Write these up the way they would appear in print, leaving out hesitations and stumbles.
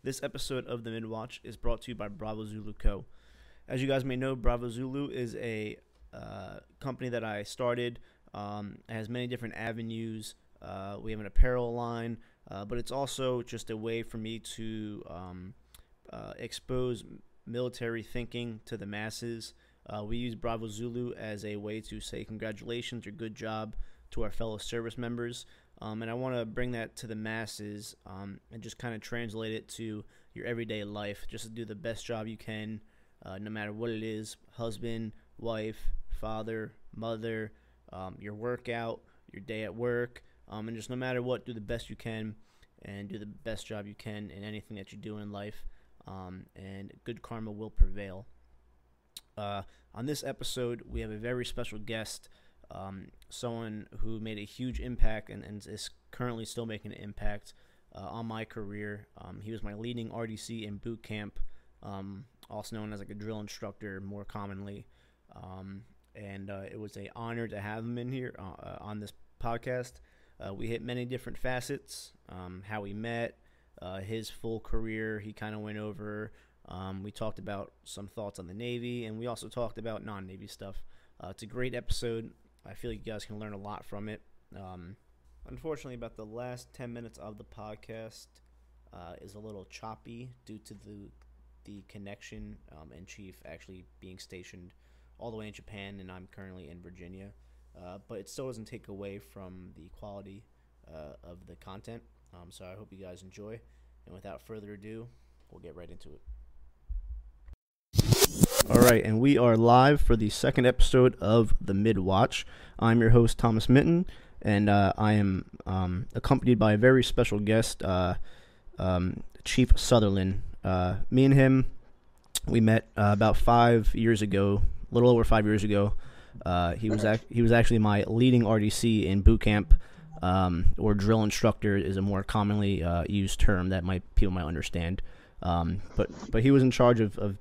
This episode of the Midwatch is brought to you by Bravo Zulu Co. As you guys may know, Bravo Zulu is a company that I started. It has many different avenues. We have an apparel line, but it's also just a way for me to expose military thinking to the masses. We use Bravo Zulu as a way to say congratulations or good job to our fellow service members. And I want to bring that to the masses and just kind of translate it to your everyday life. Just to do the best job you can, no matter what it is: husband, wife, father, mother, your workout, your day at work, and just no matter what, do the best you can and do the best job you can in anything that you do in life, and good karma will prevail. On this episode, we have a very special guest, someone who made a huge impact and is currently still making an impact on my career. He was my leading RDC in boot camp, also known as like a drill instructor more commonly. And it was an honor to have him in here on this podcast. We hit many different facets, how we met, his full career he kind of went over. We talked about some thoughts on the Navy, and we also talked about non-Navy stuff. It's a great episode. I feel like you guys can learn a lot from it. Unfortunately, about the last 10 minutes of the podcast is a little choppy due to the connection and Chief actually being stationed all the way in Japan, and I'm currently in Virginia. But it still doesn't take away from the quality of the content. So I hope you guys enjoy. And without further ado, we'll get right into it. All right, and we are live for the second episode of the Midwatch. I'm your host, Thomas Mitten, and I am accompanied by a very special guest, Chief Sutherland. Me and him, we met about 5 years ago, a little over 5 years ago. He was actually my leading RDC in boot camp, or drill instructor is a more commonly used term that people might understand. But he was in charge of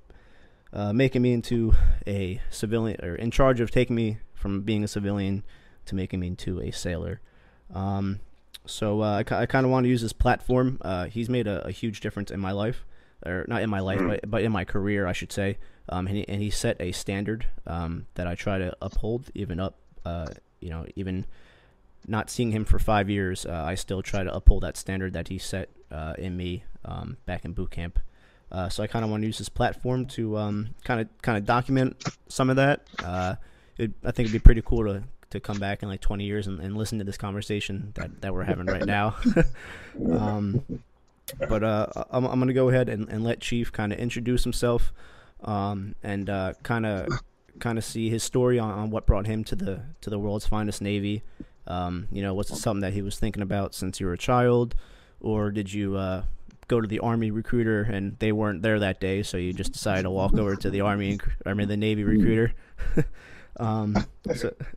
making me into a civilian, or in charge of taking me from being a civilian to making me into a sailor. So I kind of want to use this platform. He's made a huge difference in my life, or not in my life, but in my career, I should say. And he set a standard that I try to uphold, even not seeing him for 5 years, I still try to uphold that standard that he set in me back in boot camp. So I kind of want to use this platform to kind of document some of that. I think it'd be pretty cool to come back in like 20 years and listen to this conversation that we're having right now. But I'm going to go ahead and let Chief kind of introduce himself and kind of see his story on what brought him to the world's finest Navy. Was it something that he was thinking about since you were a child, or did you go to the Army recruiter and they weren't there that day, so you just decided to walk over to the the Navy recruiter?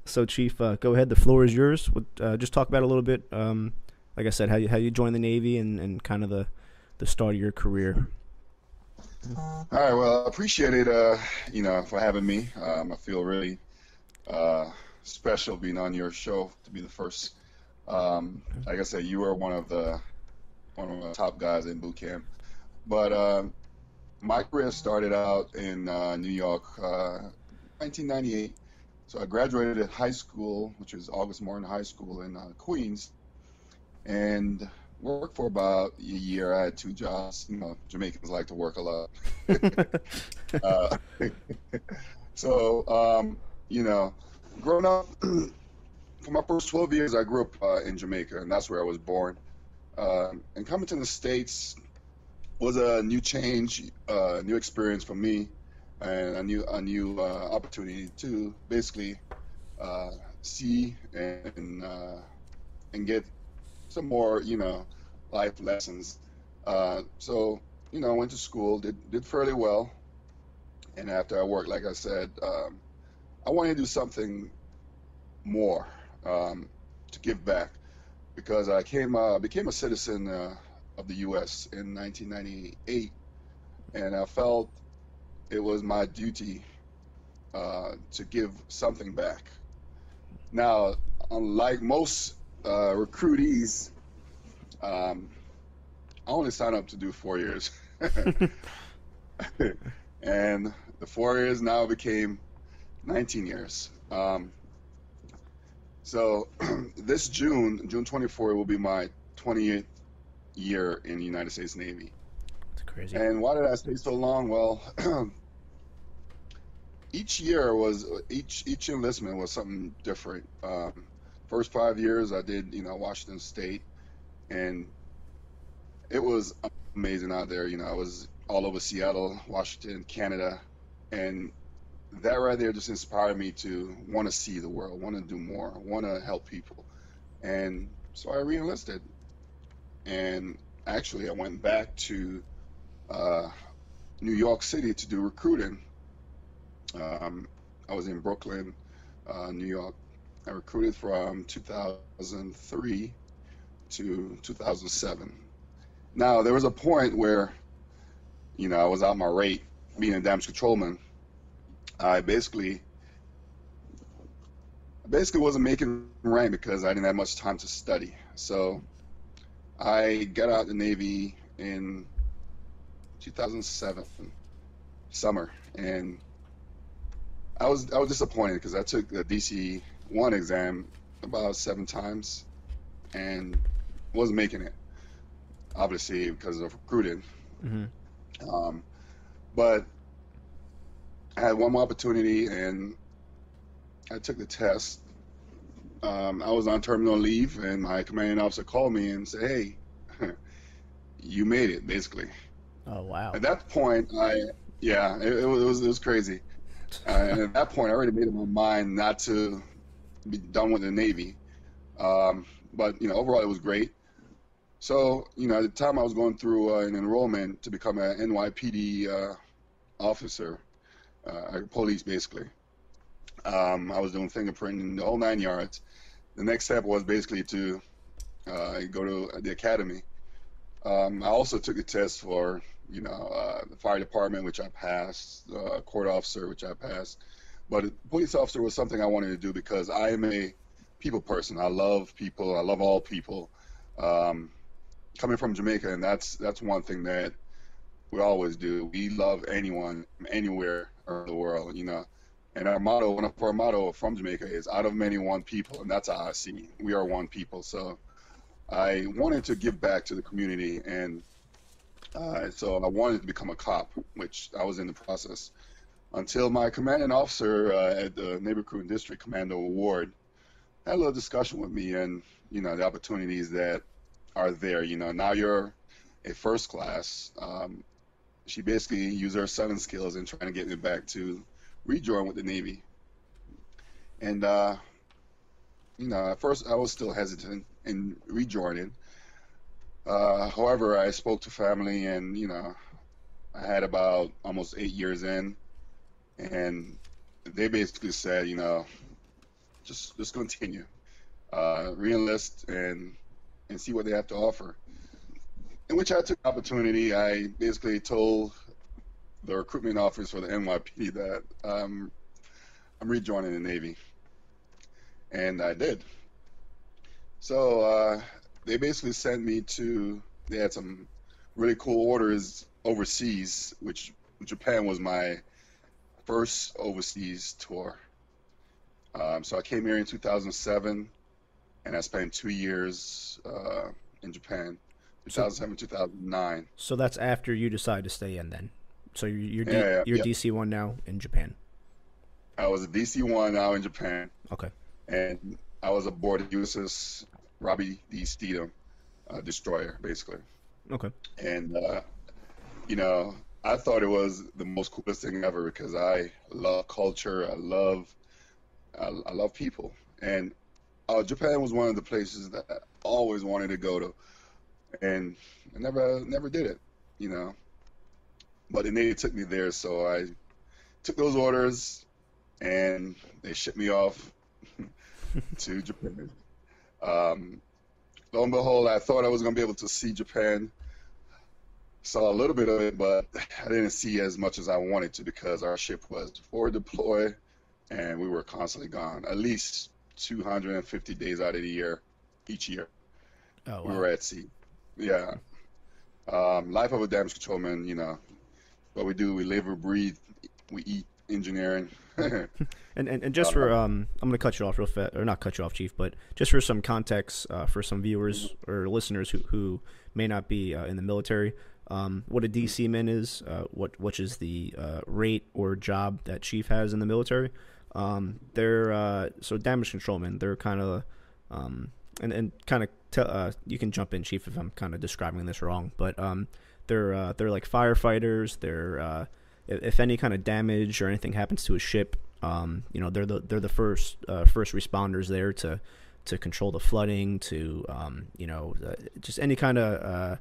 So Chief, go ahead. The floor is yours. Just talk about a little bit, like I said, how you joined the Navy and kind of the start of your career. All right. Well, I appreciate it. For having me. I feel really special being on your show to be the first. Like I said, you were one of the top guys in boot camp. But my career started out in New York, 1998. So I graduated at high school, which is August Morton High School in Queens, and worked for about a year. I had 2 jobs. Jamaicans like to work a lot. Growing up, for my first 12 years, I grew up in Jamaica, and that's where I was born. And coming to the States was a new change, new experience for me, and a new opportunity to basically see and get some more, life lessons. I went to school, did fairly well, and after I worked, like I said, I wanted to do something more to give back, because I became a citizen of the U.S. in 1998, and I felt it was my duty to give something back. Now, unlike most recruitees, I only signed up to do 4 years. And the 4 years now became 19 years. So this June 24th, will be my 28th year in the United States Navy. It's crazy. And why did I stay so long? Well, each enlistment was something different. First 5 years I did, Washington State, and it was amazing out there. I was all over Seattle, Washington, Canada, and that right there just inspired me to want to see the world, want to do more, want to help people. And so I re-enlisted. And actually, I went back to New York City to do recruiting. I was in Brooklyn, New York. I recruited from 2003 to 2007. Now, there was a point where, I was out my rate, being a damage controlman. I basically wasn't making rank because I didn't have much time to study. So I got out of the Navy in 2007 summer, and I was disappointed because I took the DC-1 exam about 7 times and wasn't making it, obviously because of recruiting. Mm-hmm. But I had one more opportunity, and I took the test. I was on terminal leave, and my commanding officer called me and said, "Hey, you made it," basically. Oh, wow. At that point, it was crazy. And at that point, I already made up my mind not to be done with the Navy. But overall, it was great. So at the time, I was going through an enrollment to become an NYPD officer, police basically. I was doing fingerprinting, the whole 9 yards. The next step was basically to go to the academy. I also took a test for the fire department, which I passed, court officer, which I passed. But police officer was something I wanted to do because I am a people person. I love people. I love all people. Coming from Jamaica, and that's one thing that we always do. We love anyone, anywhere around the world, And our motto, one of our motto from Jamaica is "Out of many, one people," and that's how I see. We are one people. So I wanted to give back to the community, and so I wanted to become a cop, which I was in the process until my commanding officer at the Navy Recruiting District, Commando Award, had a little discussion with me, and the opportunities that are there. Now you're a first class. She basically used her 7 skills in trying to get me back to rejoin with the Navy. And at first I was still hesitant in rejoining. However, I spoke to family, and I had about almost 8 years in, and they basically said, just continue, re-enlist and see what they have to offer. In which I took the opportunity. I basically told the recruitment office for the NYPD that I'm rejoining the Navy, and I did. So they basically sent me to. They had some really cool orders overseas, which Japan was my first overseas tour. So I came here in 2007, and I spent 2 years in Japan. 2007, 2009. So that's after you decide to stay in then. So you're DC-1 now in Japan. I was a DC-1 now in Japan. Okay. And I was aboard the USS Robbie D. Steedham destroyer, basically. Okay. And I thought it was the most coolest thing ever because I love culture. I love people. And Japan was one of the places that I always wanted to go to. And I never did it, But the Navy took me there, so I took those orders, and they shipped me off to Japan. Lo and behold, I thought I was going to be able to see Japan. Saw a little bit of it, but I didn't see as much as I wanted to because our ship was forward deployed, and we were constantly gone, at least 250 days out of the year, each year. Oh, wow. We were at sea. Yeah. Life of a damage controlman, what we do, we live, we breathe, we eat engineering. And just for I'm gonna cut you off real fast, or not cut you off, Chief, but just for some context for some viewers or listeners who may not be in the military, what a DC man is, which is the rate or job that Chief has in the military. They're so damage controlmen. They're kind of and kind of you can jump in, Chief, if I'm kind of describing this wrong, but they're like firefighters. They're if any kind of damage or anything happens to a ship, they're the first responders there to control the flooding, to just any kind of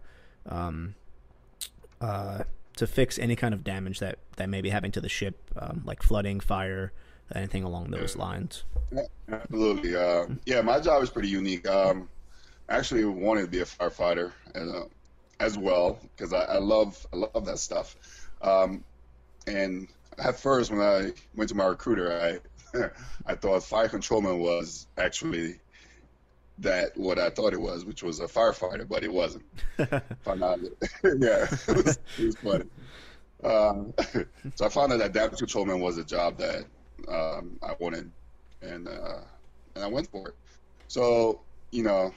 to fix any kind of damage that may be happening to the ship, like flooding, fire, anything along those lines. Absolutely. Yeah, my job is pretty unique. I actually wanted to be a firefighter as well, because I love that stuff. And at first, when I went to my recruiter, I thought fire controlman was actually what I thought it was, which was a firefighter, but it wasn't. Found out yeah, it was funny. So I found out that damage controlman was a job that I wanted, and I went for it. So you're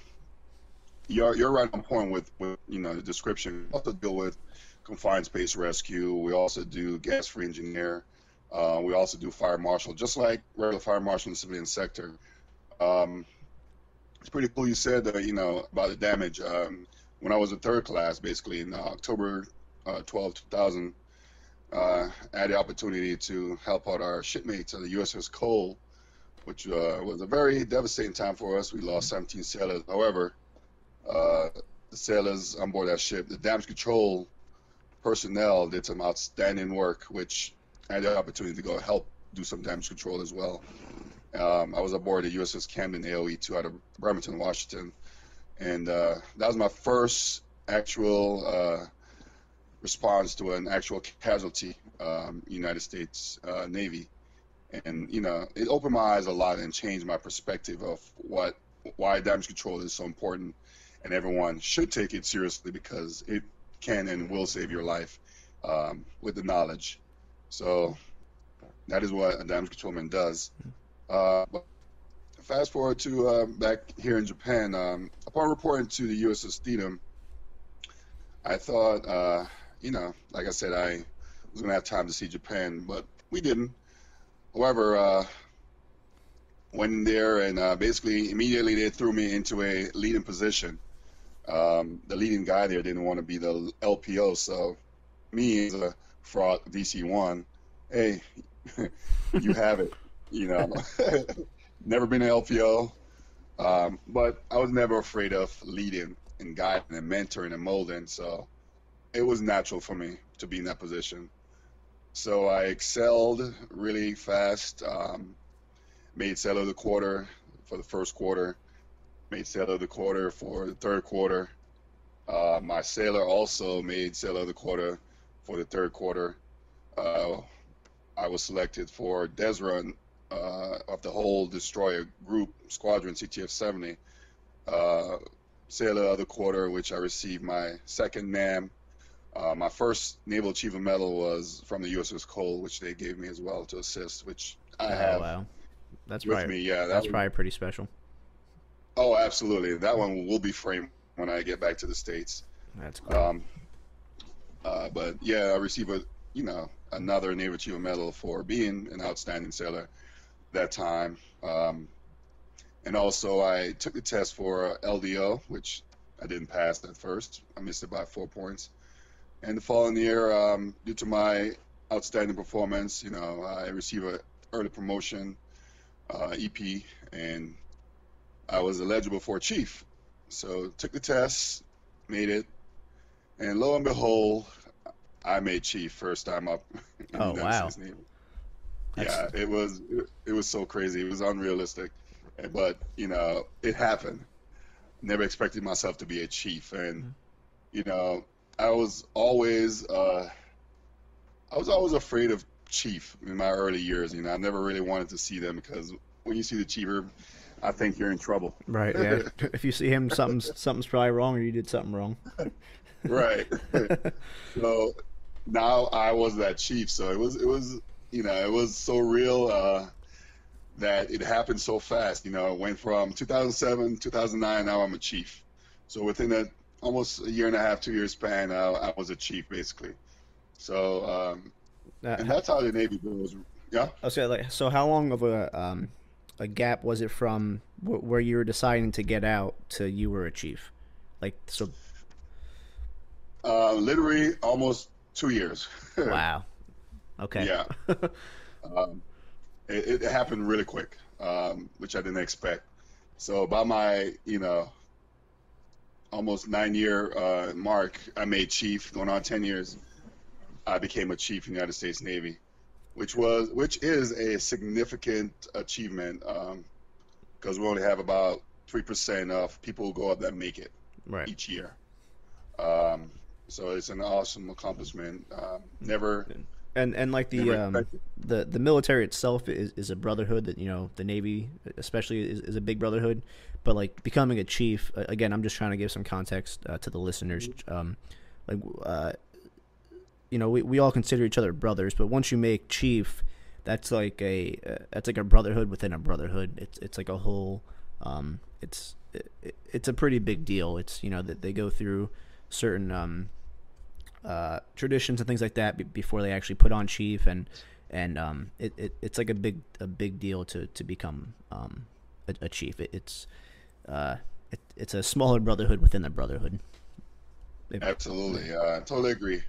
right on point with the description. We also deal with confined space rescue. We also do gas-free engineer. We also do fire marshal, just like regular fire marshal in the civilian sector. It's pretty cool you said that, about the damage. When I was in third class, basically in October 12, 2000, I had the opportunity to help out our shipmates of the USS Cole, which was a very devastating time for us. We lost 17 sailors. However, the sailors on board that ship, the damage control personnel, did some outstanding work, which I had the opportunity to go help do some damage control as well. I was aboard the USS Camden AOE-2 out of Bremerton, Washington, and that was my first actual response to an actual casualty, United States Navy. And it opened my eyes a lot and changed my perspective of why damage control is so important, and everyone should take it seriously, because it can and will save your life with the knowledge. So that is what a damage controlman does. But fast forward to back here in Japan. Upon reporting to the USS Theodem, I thought, like I said, I was going to have time to see Japan, but we didn't. However, went there, and basically immediately they threw me into a leading position. The leading guy there didn't want to be the LPO, so me as a fraud DC-1, hey, you have it. Never been an LPO, but I was never afraid of leading and guiding and mentoring and molding, so it was natural for me to be in that position. So I excelled really fast, made sailor of the quarter for the first quarter, made sailor of the quarter for the third quarter. My sailor also made sailor of the quarter for the third quarter. I was selected for DESRA of the whole destroyer group, squadron CTF-70, sailor of the quarter, which I received my second NAM. My first Naval Achievement Medal was from the USS Cole, which they gave me as well to assist, which I have. Wow. That's with probably, me. Yeah, that's probably pretty special. Oh, absolutely. That one will be framed when I get back to the States. That's cool. But yeah, I received another Naval Achievement Medal for being an outstanding sailor that time. And also I took the test for LDO, which I didn't pass at first. I missed it by 4 points. And the following year, due to my outstanding performance, I received an early promotion, EP, and I was eligible for chief. So took the test, made it, and lo and behold, I made chief first time up. Oh, wow. Yeah, it was so crazy. It was unrealistic, but it happened. Never expected myself to be a chief, and I was always afraid of chief in my early years. I never really wanted to see them, because when you see the chiefer, I think you're in trouble. Right. Yeah. If you see him, something's probably wrong, or you did something wrong. Right. So now I was that chief. So it was, it was so real that it happened so fast. It went from 2007, 2009. Now I'm a chief. So within almost a year and a half, 2 years span, I was a chief basically. So and How, that's how the Navy goes. Yeah. okay, like, so how long of a gap was it from where you were deciding to get out to you were a chief? Like, so, Literally almost 2 years. wow. Okay. Yeah. Um, it happened really quick, which I didn't expect. So by my, almost 9 year mark, I made chief. Going on 10 years, I became a chief in the United States Navy, which is a significant achievement because we only have about 3% of people who go up that make it Right. each year. Um, so it's an awesome accomplishment. Never, And like never expected. the military itself is a brotherhood that, the Navy especially is a big brotherhood, but like becoming a chief, again, I'm just trying to give some context to the listeners. Like we all consider each other brothers, but once you make chief, that's like a brotherhood within a brotherhood. It's like a whole, it's a pretty big deal. It's, that they go through certain traditions and things like that before they actually put on chief, and it's like a big deal to become a chief. It's a smaller brotherhood within the brotherhood. Absolutely, I totally agree.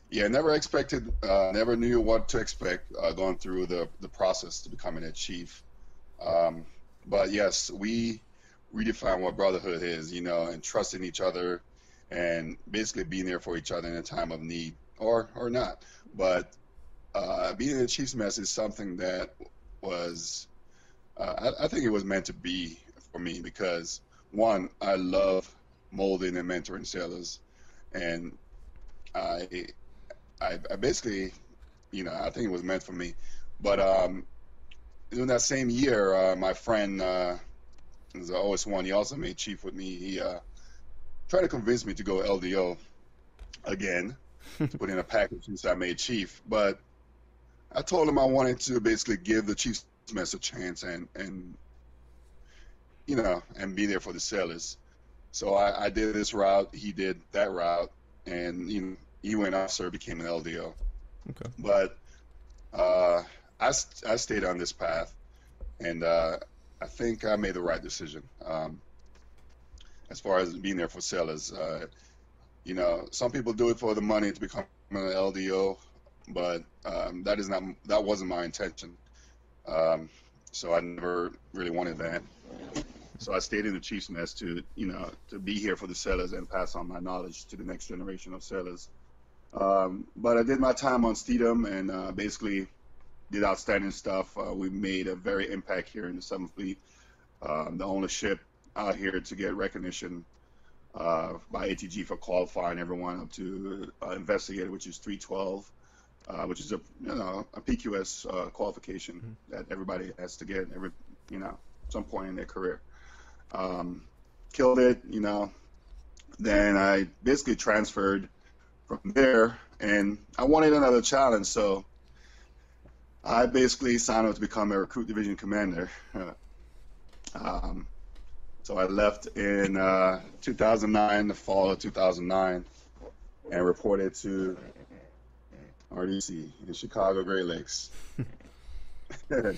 Yeah, never expected, never knew what to expect going through the process to becoming a chief. Um, but yes, we redefine what brotherhood is, and trusting each other, and basically being there for each other in a time of need, or not. But being in the chief's mess is something that was, I think it was meant to be for me because one, I love molding and mentoring sailors, and I I basically, I think it was meant for me. But in that same year, my friend was the OS1. He also made chief with me. He tried to convince me to go LDO again to put in a package since I made chief. But I told him I wanted to basically give the chief's mess a chance and be there for the sailors. So I did this route. He did that route, and he went officer, became an LDO. Okay. But I stayed on this path, and I think I made the right decision as far as being there for sailors. Some people do it for the money to become an LDO, but that wasn't my intention. So I never really wanted that. So I stayed in the chief's mess to be here for the sailors and pass on my knowledge to the next generation of sailors. But I did my time on Steedham and basically did outstanding stuff. We made a very impact here in the Seventh Fleet. The only ship out here to get recognition by ATG for qualifying everyone up to investigator, which is 312, which is a PQS qualification that everybody has to get some point in their career. Killed it, Then I basically transferred from there, and I wanted another challenge, so I basically signed up to become a recruit division commander. So I left in 2009, the fall of 2009, and reported to RDC in Chicago Great Lakes. Where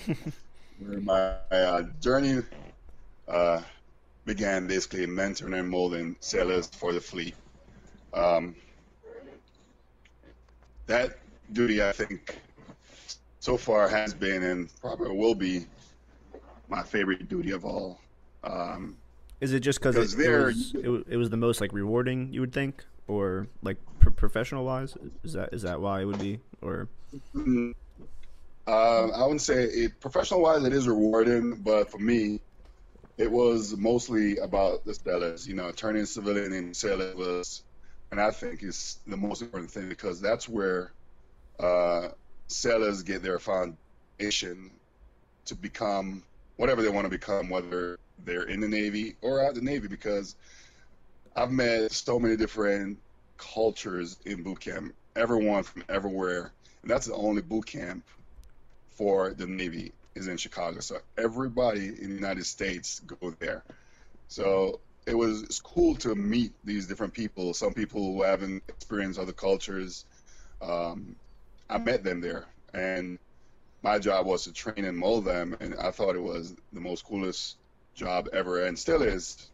my journey began basically mentoring and molding sailors for the fleet. That duty, I think, so far has been and probably will be my favorite duty of all. Is it just because Because it was the most like rewarding, you would think, or like professional wise? Is that why it would be, or? I wouldn't say it professional wise it is rewarding, but for me, it was mostly about the sailors. Turning civilian into sailor was, and I think is the most important thing because that's where sailors get their foundation to become whatever they want to become, whether they're in the Navy or out of the Navy. Because I've met so many different cultures in boot camp, everyone from everywhere. And that's the only boot camp for the Navy is in Chicago. So everybody in the United States go there. So it's cool to meet these different people. Some people who haven't experienced other cultures. Um, I met them there, and my job was to train and mold them. And I thought it was the most coolest job ever, and still is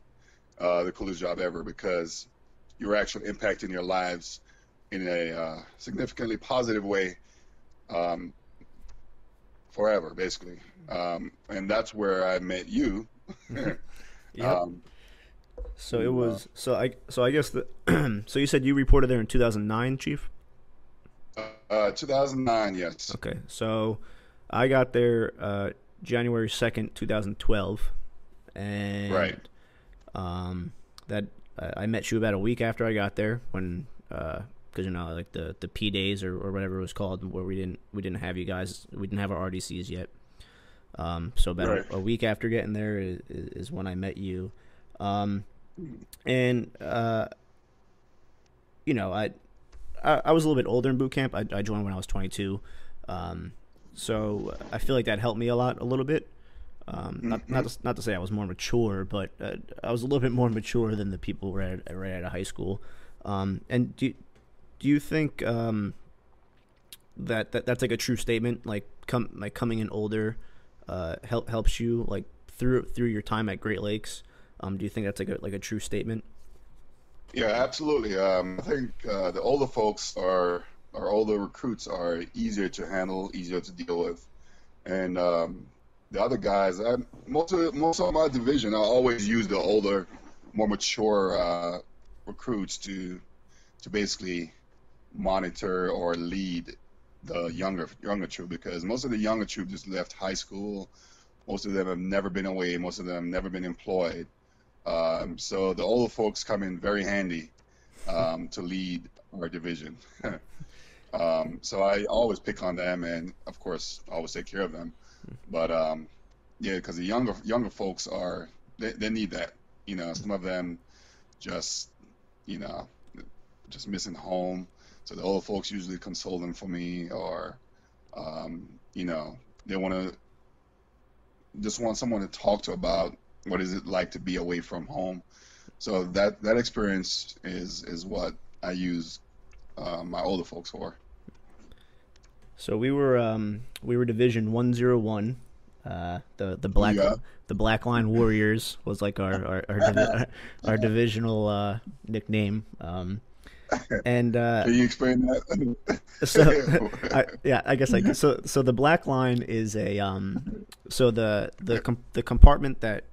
the coolest job ever because you're actually impacting your lives in a significantly positive way um, forever, basically. And that's where I met you. Yep. um, So it who, was so I guess the so you said you reported there in 2009, Chief? 2009, yes. Okay. So I got there January 2nd, 2012, Right. and that I met you about a week after I got there when because like the P days or whatever it was called where we didn't have you guys, we didn't have our RDCs yet. So about Right. a week after getting there is when I met you. And I was a little bit older in boot camp. I joined when I was 22. So I feel like that helped me a little bit. Not to say I was more mature, but I was a little bit more mature than the people right out of high school. And do you think that's like a true statement? Like coming in older helps you like through your time at Great Lakes. Do you think that's like a true statement? Yeah, absolutely. I think the older folks or older recruits are easier to handle, easier to deal with, and the other guys, most of my division, I always use the older, more mature recruits to basically monitor or lead the younger troop because most of the younger troop just left high school. Most of them have never been away. Most of them have never been employed. So the older folks come in very handy to lead our division. So I always pick on them, and of course, always take care of them. But yeah, because the younger folks they need that. Some of them just you know just missing home. So the older folks usually console them for me, or you know they just want someone to talk to about what is it like to be away from home. So that experience is what I use my older folks for. So we were Division 101. Yeah. The Black Line Warriors was like our divisional nickname. And Can you explain that? so I guess so the Black Line is a so the compartment that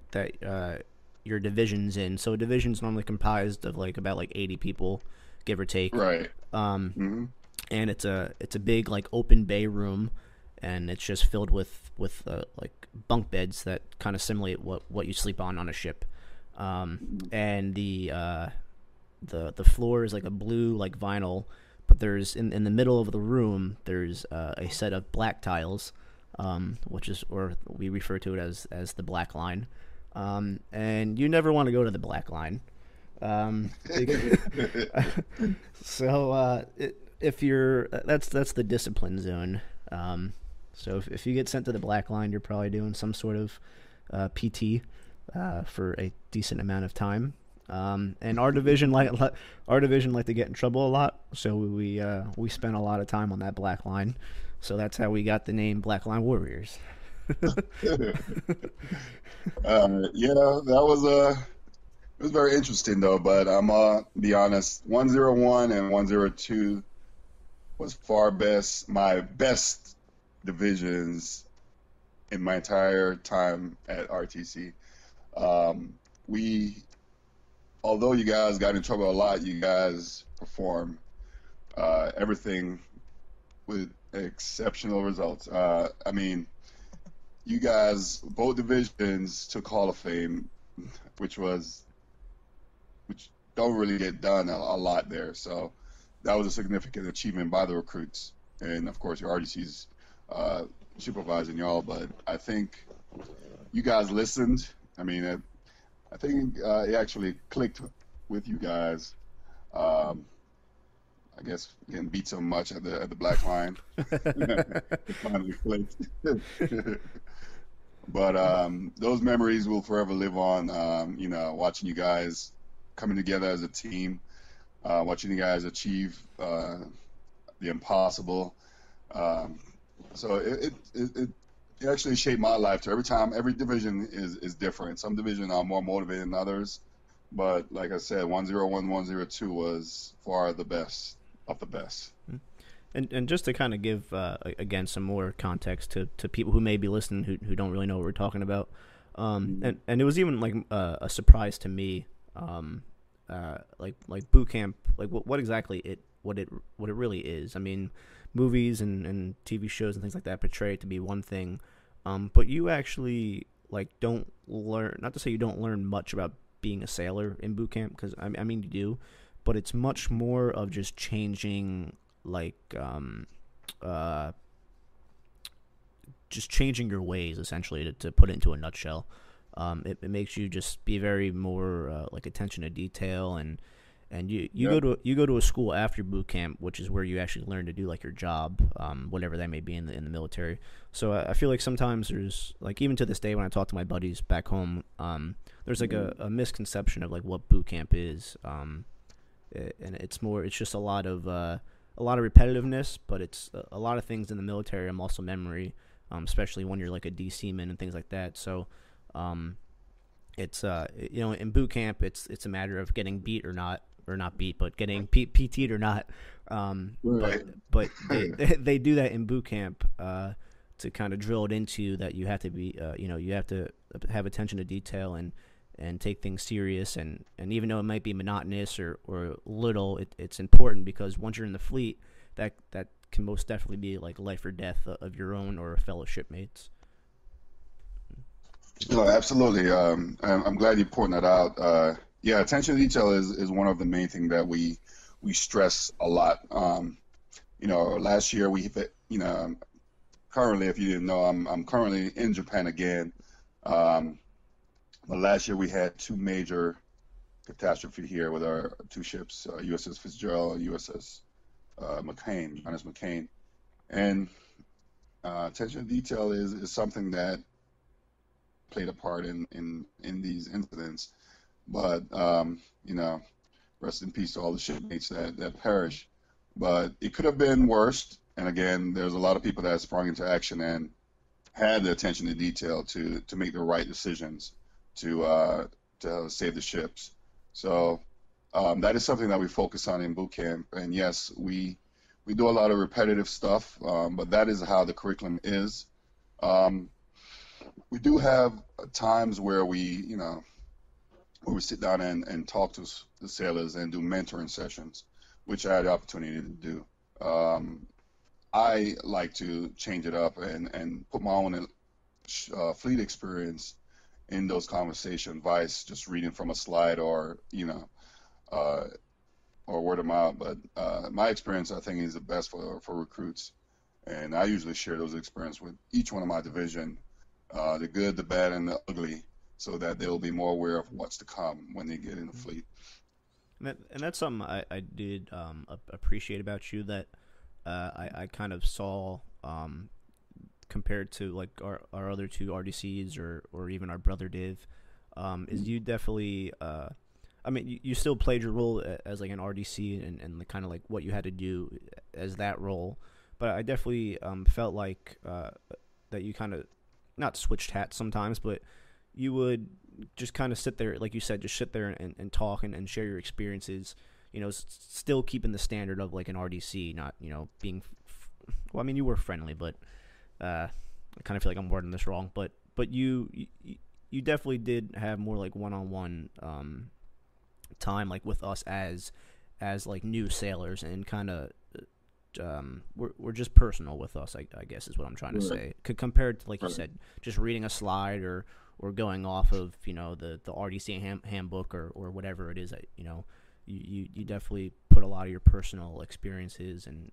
your division's in. So a division's normally comprised of like about like 80 people, give or take. Right. Um, Hmm. and it's a big like open bay room, and it's just filled with like bunk beds that kind of simulate what you sleep on a ship. And the floor is like a blue like vinyl, but there's in the middle of the room there's a set of black tiles, which is, or we refer to it as the Black Line. And you never want to go to the Black Line. Um, so if you're that's the discipline zone. So if you get sent to the Black Line, you're probably doing some sort of PT for a decent amount of time. And our division like to get in trouble a lot, so we spent a lot of time on that Black Line. So that's how we got the name Black Line Warriors. Yeah, that was it was very interesting though. But I'm be honest, 101 and 102 was my best divisions in my entire time at RTC. We Although you guys got in trouble a lot, you guys performed everything with exceptional results. I mean, you guys, both divisions took Hall of Fame, which don't really get done a lot there. So that was a significant achievement by the recruits, and of course your RDC's supervising y'all. But I think you guys listened. I mean, I think it actually clicked with you guys. Um, I guess getting beat so much at the black line. It finally clicked. But those memories will forever live on. Watching you guys coming together as a team, watching you guys achieve the impossible. Um, so it actually shaped my life. To every time, every division is different. Some divisions are more motivated than others, but like I said, 101, 102 was far the best of the best. And just to kind of give again some more context to people who may be listening who don't really know what we're talking about, and it was even like a surprise to me, like boot camp, like what exactly what it really is. I mean, movies and TV shows and things like that portray it to be one thing, but you actually like don't learn. Not to say you don't learn much about being a sailor in boot camp, because I mean you do, but it's much more of just changing like just changing your ways essentially to put it into a nutshell. It makes you just be very more like attention to detail, and you go to a school after boot camp, which is where you actually learn to do like your job, whatever that may be in the military. So I feel like sometimes there's like, even to this day when I talk to my buddies back home, there's like a misconception of like what boot camp is, and it's just a lot of repetitiveness, but it's a lot of things in the military are muscle memory, especially when you're like a DC man and things like that. So it's in boot camp it's a matter of getting beat or not beat, but getting PT'd or not. Right. But they do that in boot camp to kind of drill it into that you have to be you have to have attention to detail and take things serious, and even though it might be monotonous or little, it's important, because once you're in the fleet, that can most definitely be like life or death of your own or fellow shipmates. No, absolutely. I'm glad you pointed that out. Yeah, attention to detail is one of the main things that we stress a lot. Last year currently, if you didn't know, I'm currently in Japan again. But last year we had two major catastrophe here with our two ships, USS Fitzgerald, USS Ernest McCain, and attention to detail is something that played a part in these incidents. But rest in peace to all the shipmates that perished. But it could have been worse. And again, there's a lot of people that sprung into action and had the attention to detail to make the right decisions to save the ships. So that is something that we focus on in boot camp. And yes, we do a lot of repetitive stuff, but that is how the curriculum is. We do have times where we sit down and talk to the sailors and do mentoring sessions, which I had the opportunity to do. I like to change it up and put my own fleet experience in those conversations, vice just reading from a slide or word of mouth. But my experience, I think, is the best for recruits, and I usually share those experiences with each one of my division, the good, the bad, and the ugly, so that they'll be more aware of what's to come when they get in the fleet. And that's something I did appreciate about you, that I kind of saw compared to like our other two RDCs or even our brother Div, is you definitely I mean you still played your role as like an RDC and the kind of like what you had to do as that role, but I definitely felt like that you kind of not switched hats sometimes, but you would just kind of sit there, like you said, just sit there and talk and share your experiences, still keeping the standard of like an RDC, not being well, I mean you were friendly, but I kind of feel like I'm wording this wrong, but you definitely did have more like one-on-one time like with us as like new sailors, and kind of we're just personal with us, I guess is what I'm trying to say, compared to like you said, just reading a slide or going off of the RDC handbook or whatever it is that you definitely put a lot of your personal experiences and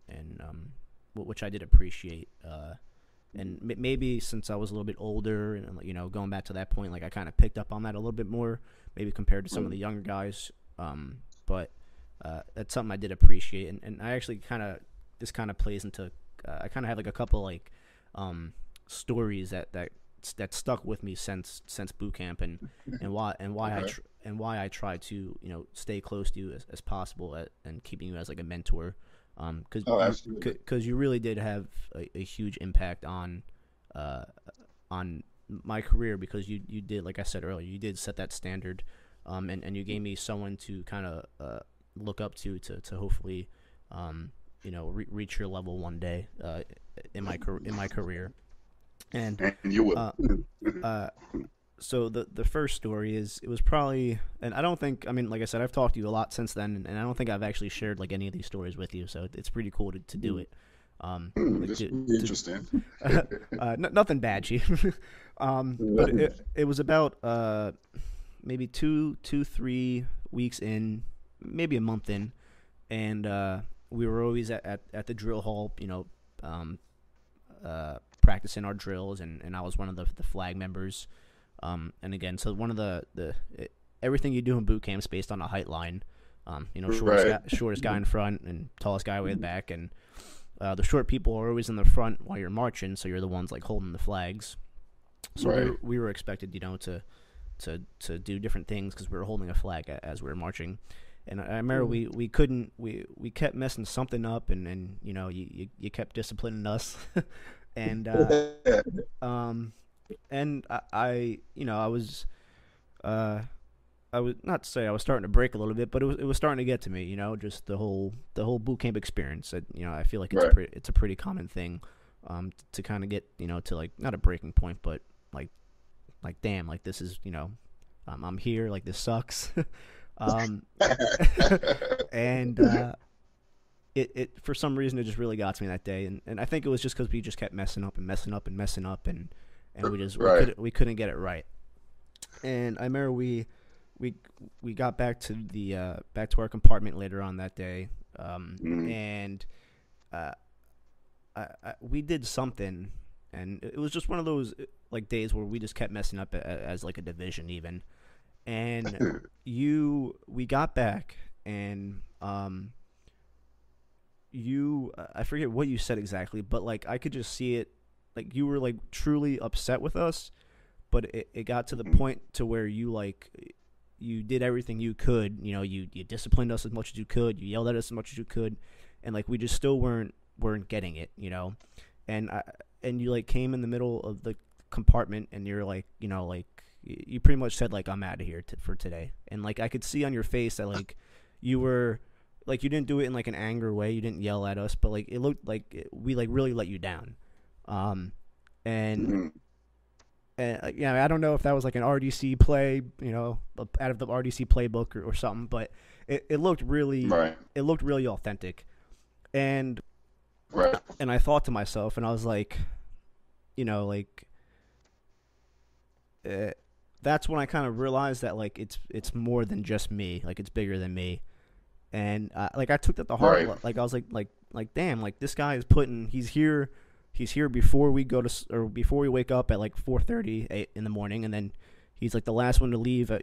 which I did appreciate, and maybe since I was a little bit older and going back to that point, like I kind of picked up on that a little bit more, maybe compared to some of the younger guys But that's something I did appreciate, and I actually this kind of plays into I kind of have like a couple like stories that stuck with me since boot camp, and why I try to stay close to you as possible and keeping you as like a mentor, because you really did have a huge impact on my career, because you did, like I said earlier, you did set that standard, and you gave me someone to kind of look up to hopefully reach your level one day in my career. And you will. So the first story it was probably, and I don't think, I mean, like I said, I've talked to you a lot since then, and I don't think I've actually shared like any of these stories with you, so it's pretty cool to do it. This would be interesting. Nothing bad, Chief. But it was about maybe 2-3 weeks in, maybe a month in, and we were always at the drill hall, practicing our drills, and I was one of the flag members. And again, so one of the everything you do in boot camp is based on a height line. Shortest guy in front and tallest guy way back, and the short people are always in the front while you're marching, so you're the ones like holding the flags. So we were expected, to do different things because we were holding a flag as we were marching. And I remember we kept messing something up, and you kept disciplining us, and I was not to say I was starting to break a little bit, but it was starting to get to me, just the whole boot camp experience. I feel like it's a pretty common thing, to kind of get to like not a breaking point, but like damn, like this is I'm here, like this sucks. And it for some reason it just really got to me that day, and I think it was just because we just kept messing up, and we couldn't get it right. And I remember we got back to back to our compartment later on that day, and we did something, and it was just one of those like days where we just kept messing up as like a division even. And we got back, and I forget what you said exactly, but like I could just see it, like you were like truly upset with us, but it got to the point to where you did everything you could, you disciplined us as much as you could, you yelled at us as much as you could, and like we just still weren't getting it, and you like came in the middle of the compartment, and you're like, you pretty much said like I'm out of here for today, and like I could see on your face that like you were like, you didn't do it in like an anger way, you didn't yell at us, but like it looked like we like really let you down, and I don't know if that was like an RDC play, out of the RDC playbook or something, but it looked really authentic, and I thought to myself, and I was like, that's when I kind of realized that like it's more than just me, like it's bigger than me, and like I took that to heart. Like I was like damn, like this guy is he's here before we before we wake up at like 4:30 in the morning, and then he's like the last one to leave at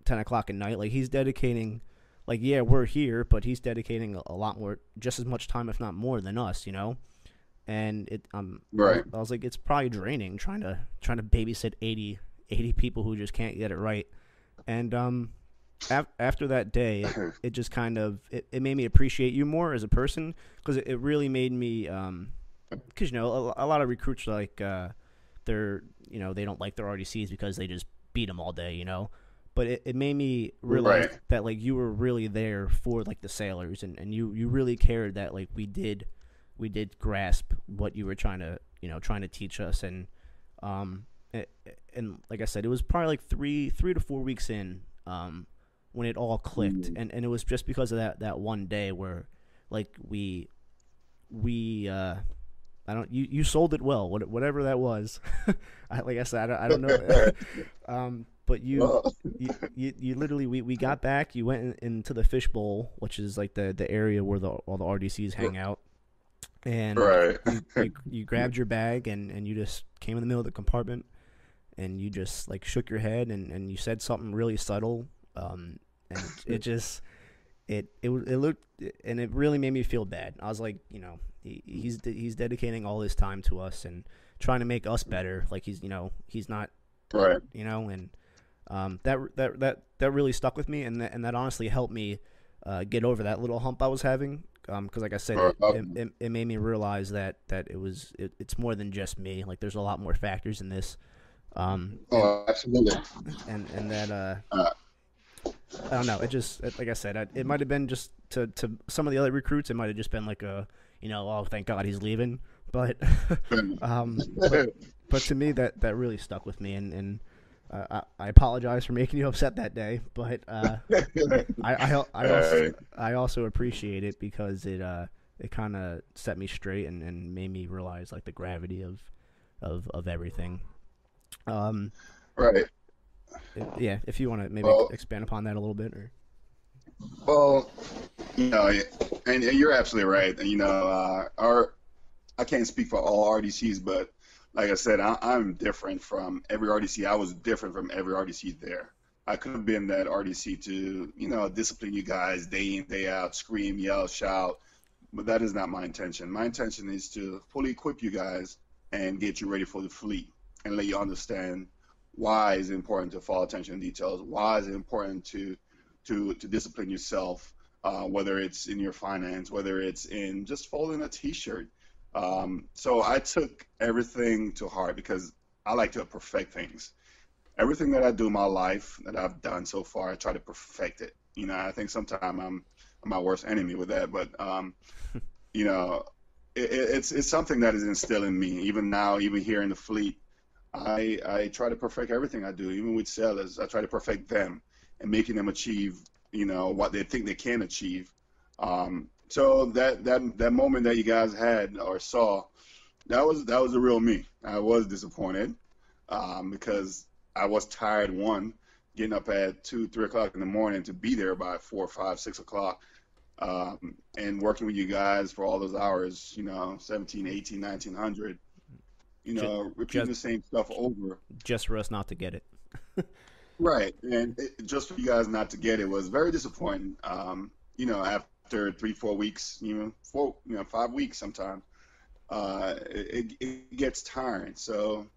10 o'clock at night. Like he's dedicating, like, yeah, we're here, but he's dedicating a lot more, just as much time, if not more, than us, and I was like, it's probably draining trying to babysit 80 people who just can't get it right. And after that day, it just kind of it made me appreciate you more as a person, because it really made me because a lot of recruits like they're they don't like their RDCs because they just beat them all day, but it made me realize that like you were really there for like the sailors, and you really cared that like we did grasp what you were trying to teach us. And like I said, it was probably like three to 4 weeks in when it all clicked, and it was just because of that one day where like we you sold it well, whatever that was. Like I said, I don't know. But you literally, we got back, you went into the fishbowl, which is like the area where all the RDCs hang out, and you grabbed your bag, and you just came in the middle of the compartment, and you just like shook your head, and you said something really subtle, and it just it looked, and it really made me feel bad. I was like, he's dedicating all his time to us and trying to make us better. Like he's not Right. and that really stuck with me, and that honestly helped me get over that little hump I was having. Because like I said, it made me realize that it's more than just me. Like there's a lot more factors in this. Absolutely. And that I don't know. Like I said, it might have been just to some of the other recruits. It might have just been like oh, thank God he's leaving. But but to me that really stuck with me, and I apologize for making you upset that day. But I also appreciate it because it kind of set me straight and made me realize like the gravity of everything. Right. Yeah, if you want to maybe expand upon that a little bit, or. Well, and you're absolutely right. I can't speak for all RDCs, but like I said, I'm different from every RDC. I was different from every RDC there. I could have been that RDC to, discipline you guys day in, day out, scream, yell, shout, but that is not my intention. My intention is to fully equip you guys and get you ready for the fleet and let you understand why it's important to follow attention to details, why it's important to discipline yourself, whether it's in your finance, whether it's in just folding a t-shirt. So I took everything to heart because I like to perfect things. Everything that I do in my life that I've done so far, I try to perfect it. I think sometimes I'm my worst enemy with that, but it's something that is instilled in me. Even now, even here in the fleet, I try to perfect everything I do. Even with sailors, I try to perfect them and making them achieve, what they think they can achieve. So that moment that you guys had or saw, that was the real me. I was disappointed because I was tired. One, getting up at 2, 3 o'clock in the morning to be there by 4, 5, 6 o'clock, and working with you guys for all those hours. 17, 18, 1900. Repeating the same stuff over. Just for us not to get it. Right, and just for you guys not to get it was very disappointing. After 3, 4 weeks, 5 weeks sometimes, it gets tiring. So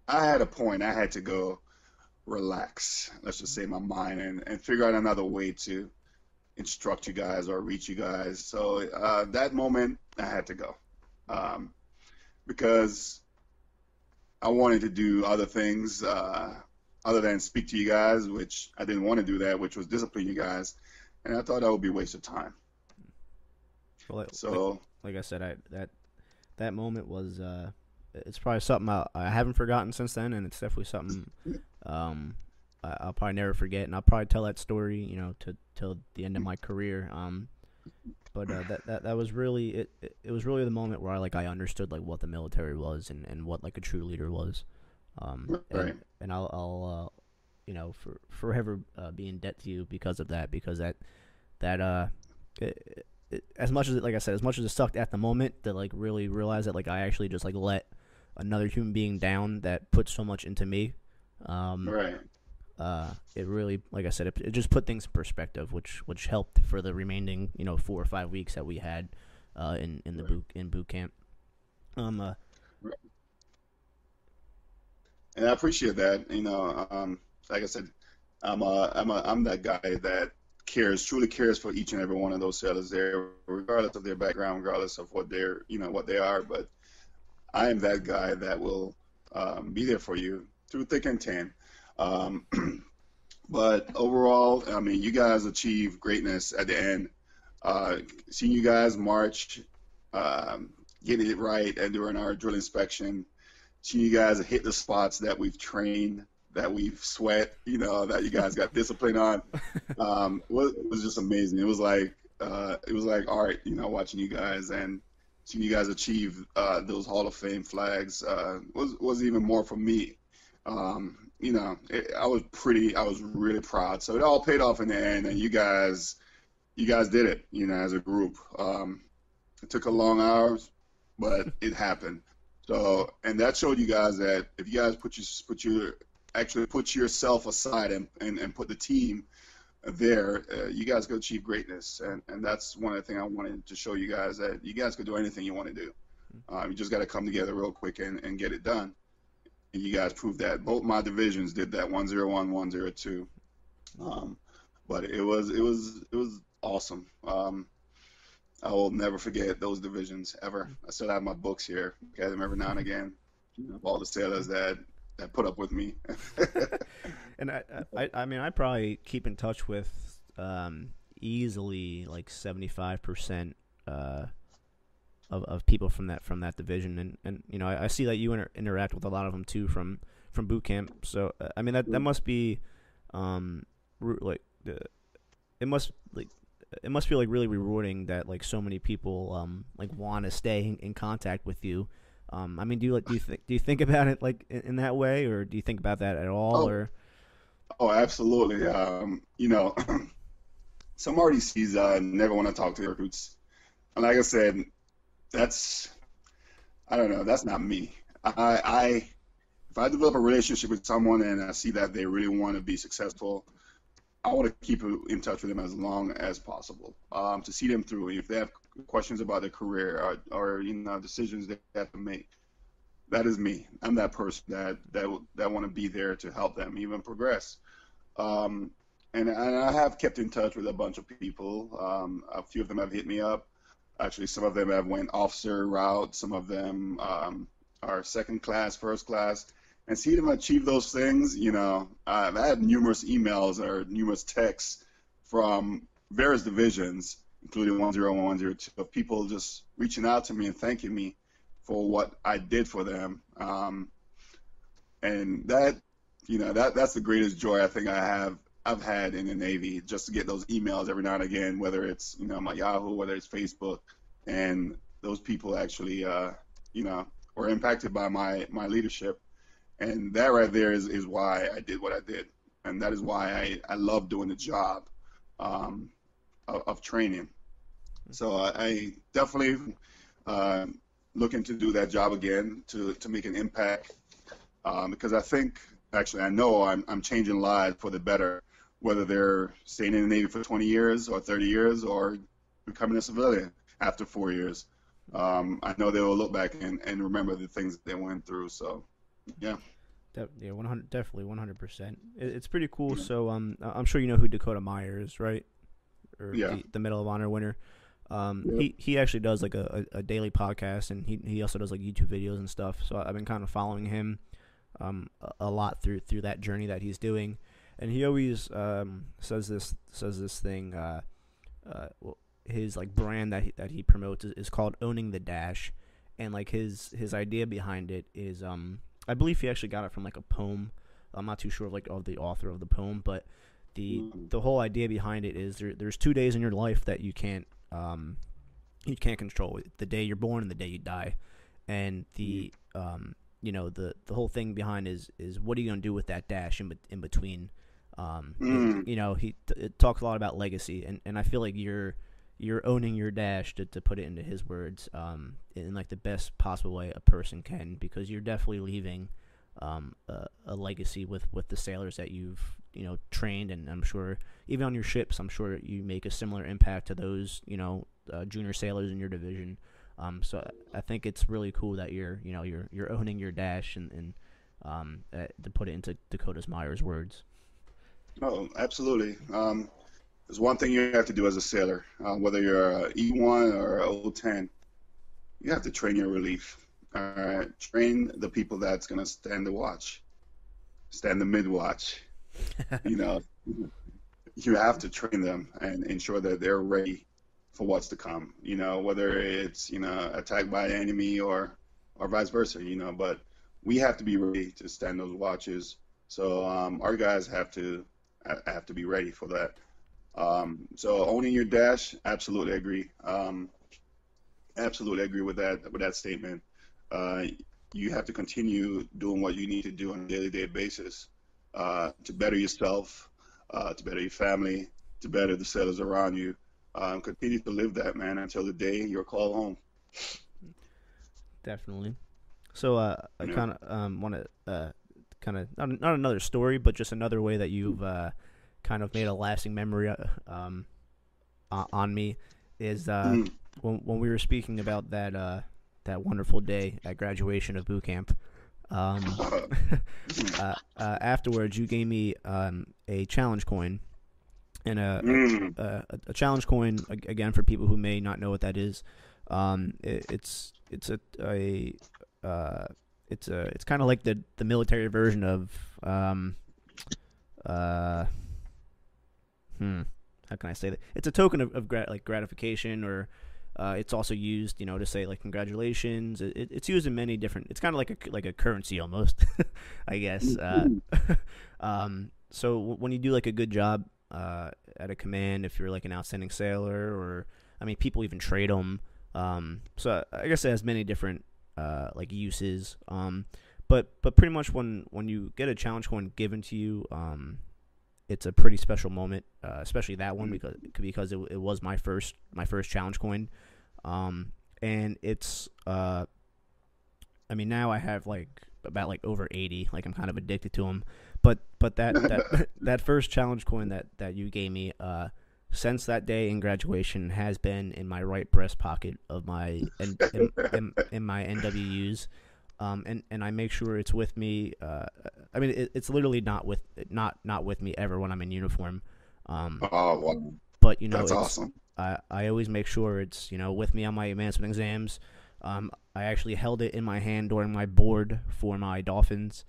I had a point. I had to go relax, let's just say, my mind and figure out another way to instruct you guys or reach you guys. So that moment, I had to go because I wanted to do other things other than speak to you guys, which I didn't want to do that, which was discipline you guys. And I thought that would be a waste of time. Well, like I said, that moment was it's probably something I haven't forgotten since then, and it's definitely something I'll probably never forget, and I'll probably tell that story, till the end of my career. But that was really it was really the moment where I understood like what the military was and what like a true leader was. Right. And I'll forever be in debt to you because of that, because as much as like I said, as much as it sucked at the moment, to like really realize that like I actually just like let another human being down that put so much into me. Right. It really, like I said, it just put things in perspective, which helped for the remaining 4 or 5 weeks that we had in boot camp. And I appreciate that. Like I said, I'm that guy that truly cares for each and every one of those sailors there, regardless of their background, regardless of what what they are. But I am that guy that will be there for you through thick and thin. But overall, you guys achieved greatness at the end. Seeing you guys march, getting it right, and during our drill inspection, seeing you guys hit the spots that we've trained, that we've sweat, that you guys got discipline on, was just amazing. It was like art, watching you guys and seeing you guys achieve those Hall of Fame flags was even more for me. I was really proud. So it all paid off in the end, and you guys did it, as a group. It took a long hours, but it happened. So, and that showed you guys that if you guys put yourself aside and put the team there, you guys could achieve greatness. And that's one of the things I wanted to show you guys, that you guys could do anything you want to do. You just got to come together real quick and get it done. And you guys proved that. Both my divisions did that, 101, 102. But it was awesome. I will never forget those divisions ever. I still have my books here. I get them every now and again. Of all the sailors that put up with me. And I mean, I probably keep in touch with easily like 75% of people from that division, and you know, I see that you interact with a lot of them too from boot camp. So I mean, that must be like it must feel like really rewarding that like so many people like want to stay in contact with you. I mean, do you think about it like in that way, or do you think about that at all? Oh, absolutely. You know, some RDCs never want to talk to their recruits, and like I said, I don't know, that's not me. If I develop a relationship with someone and I see that they really want to be successful, I want to keep in touch with them as long as possible, to see them through. If they have questions about their career or you know, decisions they have to make, that is me. I'm that person that want to be there to help them even progress. And I have kept in touch with a bunch of people. A few of them have hit me up. Actually, some of them have went officer route. Some of them are second class, first class. And see them achieve those things, you know, I've had numerous emails or numerous texts from various divisions, including 101, 102, of people just reaching out to me and thanking me for what I did for them. And that, you know, that's the greatest joy I think I've had in the Navy, just to get those emails every now and again, whether it's, you know, my Yahoo, whether it's Facebook, and those people actually, you know, were impacted by my leadership. And that right there is why I did what I did. And that is why I love doing the job of training. So I definitely looking to do that job again to make an impact, because I think, actually I know I'm changing lives for the better, whether they're staying in the Navy for 20 years or 30 years or becoming a civilian after 4 years. I know they will look back and remember the things that they went through. So. Yeah. Yeah, 100, definitely 100%. It's pretty cool. So I'm sure you know who Dakota Meyer is, right? Or yeah. the Medal of Honor winner. He actually does like a daily podcast, and he also does like YouTube videos and stuff. So I've been kind of following him a lot through that journey that he's doing, and he always says this thing. His like brand that he promotes is called Owning the Dash, and like his idea behind it is I believe he actually got it from like a poem. I'm not too sure of the author of the poem, but the whole idea behind it is there's 2 days in your life that you can't control: the day you're born and the day you die. And the you know, the whole thing behind is what are you gonna do with that dash in between? You know, it talks a lot about legacy, and I feel like you're owning your dash, to put it into his words, in like the best possible way a person can, because you're definitely leaving a legacy with the sailors that you've, you know, trained, and I'm sure even on your ships, I'm sure you make a similar impact to those, you know, junior sailors in your division. So I think it's really cool that you're owning your dash, and to put it into Dakota Meyer's words. Oh, absolutely. There's one thing you have to do as a sailor, whether you're a E1 or a O10, you have to train your relief. All right, train the people that's gonna stand the watch, stand the mid watch. You know, you have to train them and ensure that they're ready for what's to come. You know, whether it's, you know, attacked by an enemy or vice versa. You know, but we have to be ready to stand those watches. So our guys have to be ready for that. So owning your dash, absolutely agree. Absolutely agree with that statement. You have to continue doing what you need to do on a day-to-day basis to better yourself, to better your family, to better the sailors around you. Continue to live that, man, until the day you're called home. Definitely. So I kind of want to not another story, but just another way that you've kind of made a lasting memory on me is when we were speaking about that wonderful day at graduation of boot camp. Um, Afterwards, you gave me a challenge coin, and a challenge coin, again, for people who may not know what that is. It's kind of like the military version of how can I say that? It's a token of gratification, or it's also used, to say like congratulations. It's used in many different. It's kind of like a currency almost, I guess. So when you do like a good job at a command, if you're like an outstanding sailor, or I mean, people even trade them. So I guess it has many different like uses. But pretty much when you get a challenge coin given to you, it's a pretty special moment, especially that one because it was my first challenge coin, and it's I mean, now I have like about like over 80, like I'm kind of addicted to them, but that first challenge coin that you gave me, since that day in graduation, has been in my right breast pocket of my in my NWUs. And I make sure it's with me. I mean, it's literally not with me ever when I'm in uniform. Oh, wow. But That's awesome. I always make sure it's with me on my advancement exams. I actually held it in my hand during my board for my Dolphins.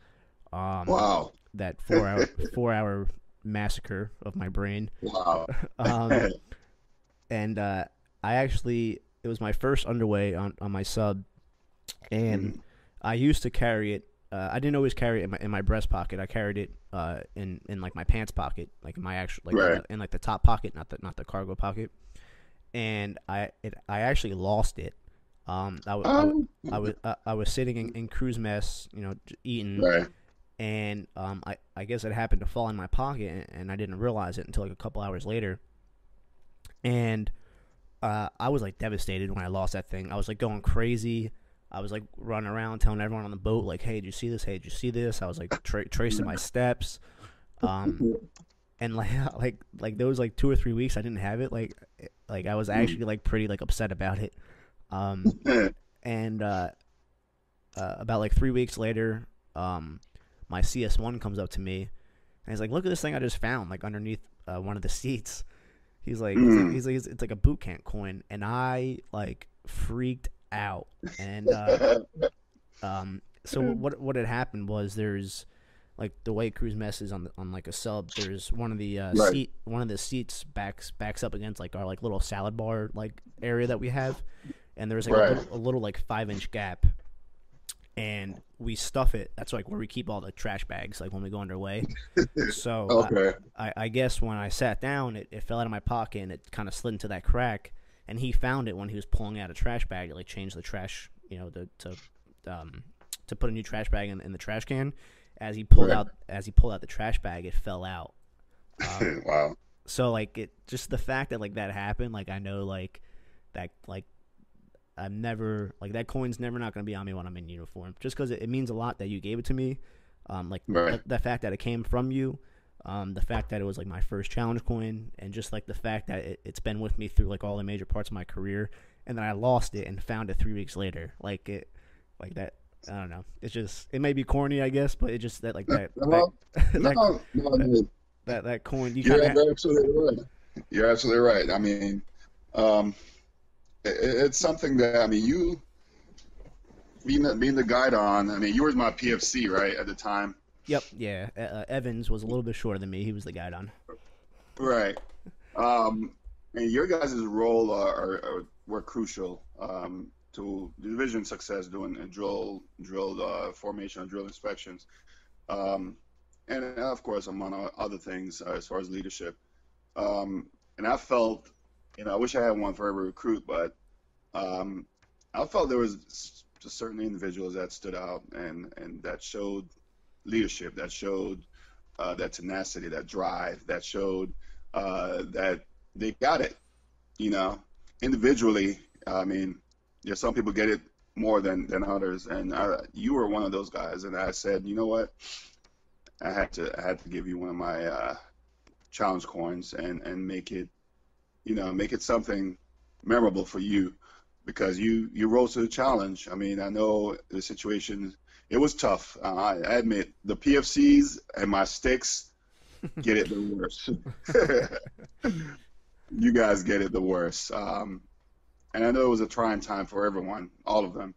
Wow. That 4-hour massacre of my brain. Wow. And I actually, it was my first underway on my sub, and I used to carry it. I didn't always carry it in my breast pocket. I carried it in like my pants pocket, like in my actual in like the top pocket, not the cargo pocket. And I actually lost it. I was sitting in cruise mess, eating, Right. and I guess it happened to fall in my pocket, and I didn't realize it until like a couple hours later. And I was like devastated when I lost that thing. I was like going crazy. I was like running around telling everyone on the boat, like, "Hey, did you see this? Hey, did you see this?" I was like tracing my steps, and like there was like 2 or 3 weeks I didn't have it. Like I was actually like pretty like upset about it. And about like 3 weeks later, my CS1 comes up to me, and he's like, "Look at this thing I just found, like underneath one of the seats." He's like, it's like a boot camp coin, and I like freaked out. And so what had happened was, there's like the way cruise mess is on like a sub, there's one of the seats backs up against like our like little salad bar like area that we have, and there's like a little like 5-inch gap, and we stuff it. That's like where we keep all the trash bags, like when we go underway. So Okay. I guess when I sat down, it fell out of my pocket, and it kind of slid into that crack. And he found it when he was pulling out a trash bag to like change the trash, to put a new trash bag in the trash can. As he pulled out the trash bag, it fell out. Wow. So like just the fact that like that happened, like I know like that, like I'm never, like that coin's never not going to be on me when I'm in uniform, just because it means a lot that you gave it to me. The fact that it came from you, the fact that it was like my first challenge coin, and just like the fact that it's been with me through like all the major parts of my career, and then I lost it and found it 3 weeks later. Like that. I don't know. It's just, it may be corny, I guess, but it just that like that that coin. You're absolutely right. You're absolutely right. I mean, it's something that, I mean, you being the guide on. I mean, you were my PFC, right, at the time. Yep. Yeah. Evans was a little bit shorter than me. He was the guide on. Right. And your guys' role were crucial to the division success, doing drill formation and drill inspections, and of course among other things as far as leadership. And I felt, I wish I had one for every recruit, but I felt there was just certain individuals that stood out and that showed leadership, that showed that tenacity, that drive, that showed that they got it. Individually, I mean, some people get it more than others, and you were one of those guys. And I said, you know what? I had to give you one of my challenge coins and make it, make it something memorable for you, because you rose to the challenge. I mean, I know the situation, it was tough. I admit the PFCs and my sticks get it the worst. You guys get it the worst. And I know it was a trying time for everyone, all of them.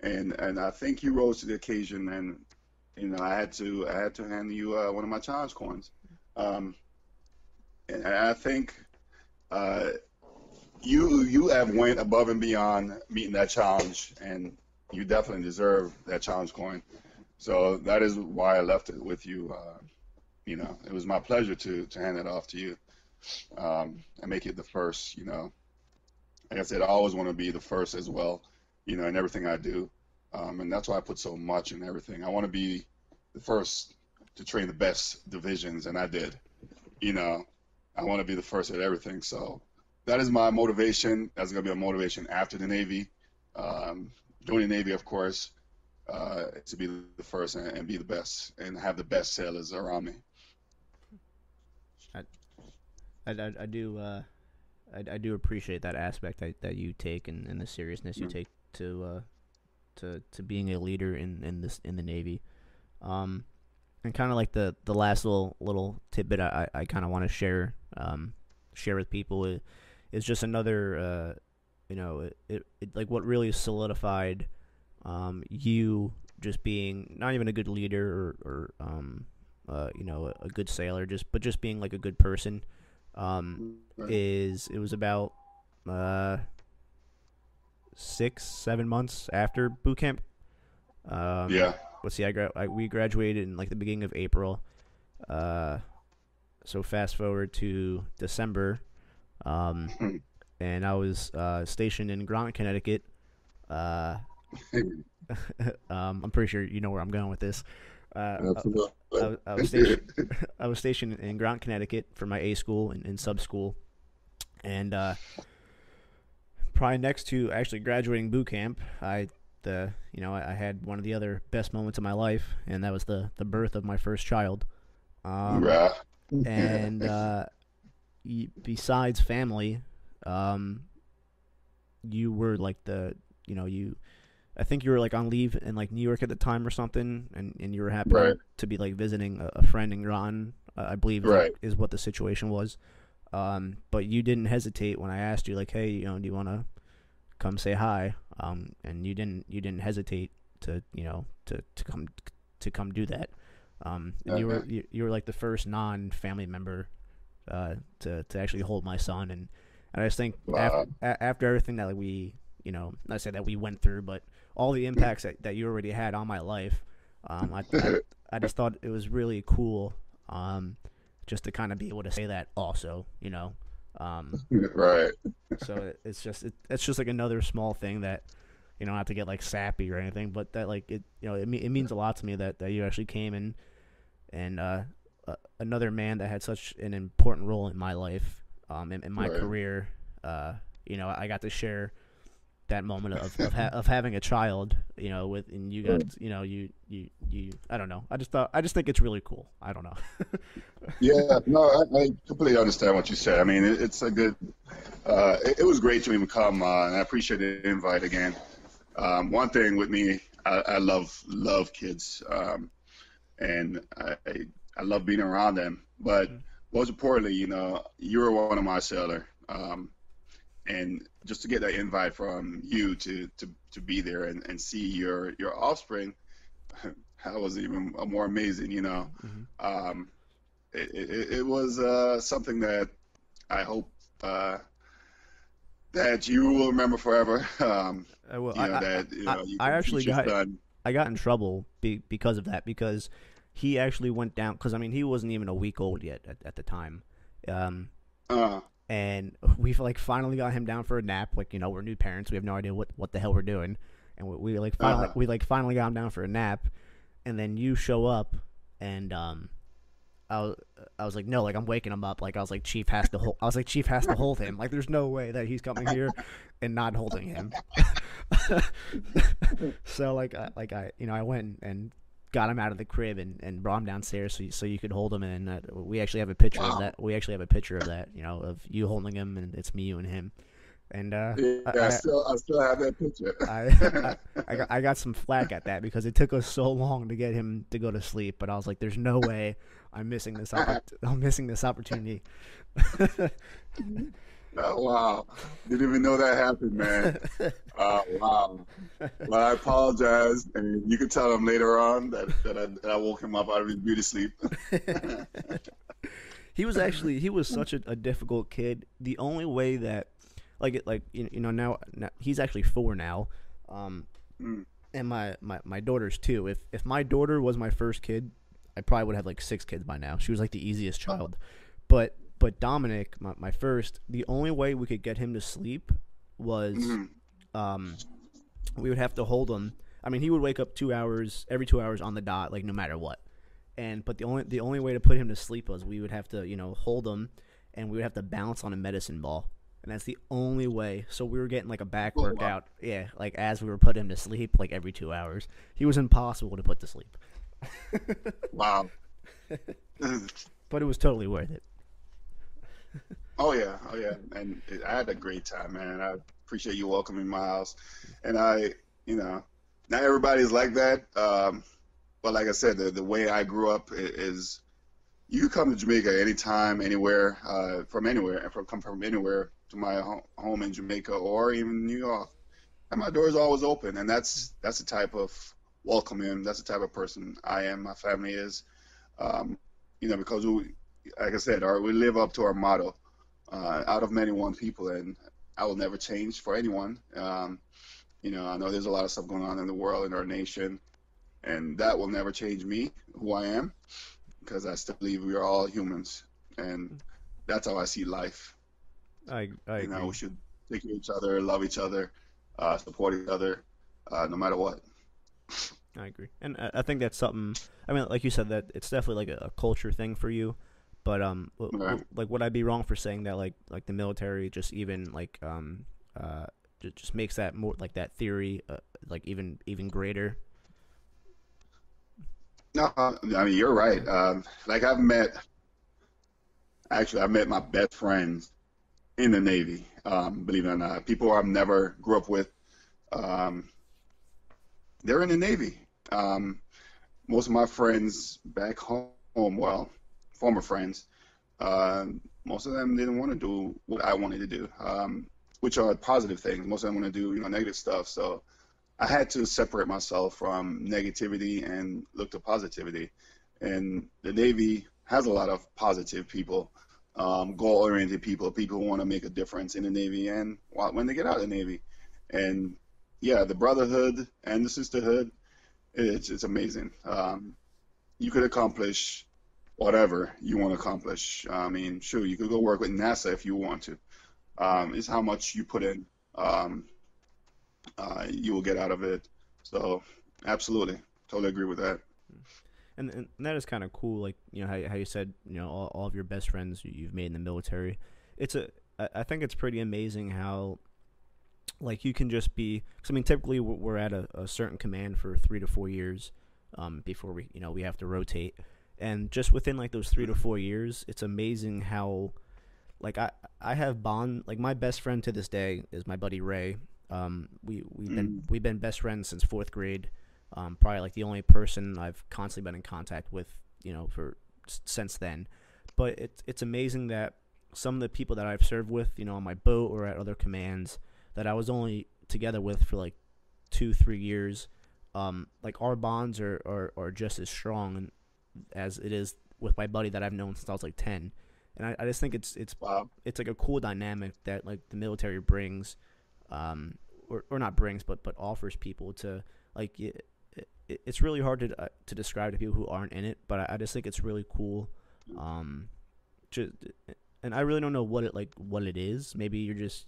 And I think you rose to the occasion, and I had to hand you one of my challenge coins. And I think you have went above and beyond meeting that challenge, and you definitely deserve that challenge coin. So that is why I left it with you. It was my pleasure to hand it off to you, and make it the first. Like I said, I always want to be the first as well, in everything I do. And that's why I put so much in everything. I want to be the first to train the best divisions, and I did. I want to be the first at everything. So that is my motivation. That's going to be a motivation after the Navy. Joining the Navy, of course, to be the first and be the best and have the best sailors around me. I do appreciate that aspect that you take, and the seriousness you take to being a leader in the Navy, and kind of like the last little tidbit I kind of want to share with people is just another it like what really solidified you just being not even a good leader or a good sailor, but just being like a good person. It was about 6-7 months after boot camp. Yeah. Let's see, we graduated in like the beginning of April. So fast forward to December, and I was stationed in Groton, Connecticut. I'm pretty sure you know where I'm going with this. I was stationed in Groton, Connecticut for my A school and sub school, and probably next to actually graduating boot camp, I had one of the other best moments of my life, and that was the birth of my first child. And besides family, you were like I think you were like on leave in like New York at the time or something, and you were happy to be like visiting a friend in Groton, I believe is what the situation was. But you didn't hesitate when I asked you like, hey, do you want to come say hi? And you didn't hesitate to come do that. And you were like the first non-family member to actually hold my son, and I just think after everything that we not say that we went through, but all the impacts that you already had on my life, I just thought it was really cool, just to kind of be able to say that also, Right. So it's just like another small thing that, not to get like sappy or anything, but that like it means a lot to me that you actually came and another man that had such an important role in my life, in my career, I got to share that moment of having a child, with, and you got, you I don't know. I just think it's really cool. I don't know. Yeah, no, I completely understand what you said. I mean, it's a good, it was great to even come, and I appreciate the invite again. One thing with me, I love kids, and I love being around them, but most importantly, you were one of my sailor, and just to get that invite from you to be there and see your offspring, that was even more amazing. It was something that I hope that you will remember forever. I will. I got in trouble because of that, because he actually went down, because I mean he wasn't even a week old yet at the time. And we like finally got him down for a nap. Like, we're new parents. We have no idea what the hell we're doing. And we finally got him down for a nap. And then you show up, and I was like, no, like I'm waking him up. Like I was like, Chief has to hold him. Like there's no way that he's coming here and not holding him. So I went and got him out of the crib and brought him downstairs so you could hold him. And we actually have a picture of Wow. that. We actually have a picture of that, of you holding him, and it's me, you, and him. And Yeah, I I, still have that picture. I got some flack at that because it took us so long to get him to go to sleep. But I was like, "There's no way I'm missing this. I'm missing this opportunity." Oh, wow. Didn't even know that happened, man. Wow. Well, I apologize, and you can tell him later on that I woke him up out of his beauty sleep. He was such a difficult kid. The only way that now he's actually 4 now, Mm. and my daughter's 2. If my daughter was my first kid, I probably would have like 6 kids by now. She was like the easiest child, but Dominic, my first, the only way we could get him to sleep was Mhm. we would have to hold him. I mean, he would wake up every 2 hours on the dot, like no matter what. But the only way to put him to sleep was we would have to hold him, and we would have to bounce on a medicine ball, and that's the only way. So we were getting like a back Oh, wow. workout, yeah, like as we were putting him to sleep, like every 2 hours. He was impossible to put to sleep, Wow. but it was totally worth it. Oh yeah, oh yeah, and I had a great time, man. I appreciate you welcoming my house, and not everybody's like that. But like I said, the way I grew up is you come to Jamaica anytime, anywhere, from anywhere, and come from anywhere to my home in Jamaica or even New York, and my door is always open, and that's the type of welcoming, that's the type of person I am. My family is, because like I said, we live up to our motto, out of many one people, and I will never change for anyone. I know there's a lot of stuff going on in the world, in our nation, and that will never change me, who I am, because I still believe we are all humans, and that's how I see life. I agree. We should take care of each other, love each other, support each other, no matter what. I agree, and I think that's something. I mean, like you said, that it's definitely like a culture thing for you. But Right. like, would I be wrong for saying that like the military just even like just makes that more like that theory like even greater? No, I mean you're right. Like I met my best friends in the Navy. Believe it or not, people I've never grew up with, um, they're in the Navy. Um, Most of my friends back home, well, former friends, most of them didn't want to do what I wanted to do, which are positive things. Most of them want to do, negative stuff. So I had to separate myself from negativity and look to positivity. And the Navy has a lot of positive people, goal-oriented people who want to make a difference in the Navy and when they get out of the Navy. And yeah, the brotherhood and the sisterhood, it's amazing. You could accomplish whatever you want to accomplish. I mean, sure, you could go work with NASA if you want to. It's how much you put in. You will get out of it. So, absolutely, totally agree with that. And that is kind of cool. Like how you said all of your best friends you've made in the military. I think it's pretty amazing how like you can just be. Cause I mean, typically we're at a certain command for 3 to 4 years, before we have to rotate. And just within like those 3 to 4 years, it's amazing how like I have bond like my best friend to this day is my buddy Ray. Mm. We've been best friends since 4th grade. Probably like the only person I've constantly been in contact with, for since then. But it's amazing that some of the people that I've served with, on my boat or at other commands, that I was only together with for like 2 3 years. Like our bonds are just as strong as it is with my buddy that I've known since I was like 10. And I just think Wow. it's like a cool dynamic that like the military brings, or not brings, but offers people to like. It's really hard to describe to people who aren't in it, but I just think it's really cool. Um, just, and I really don't know what it is. Maybe you're just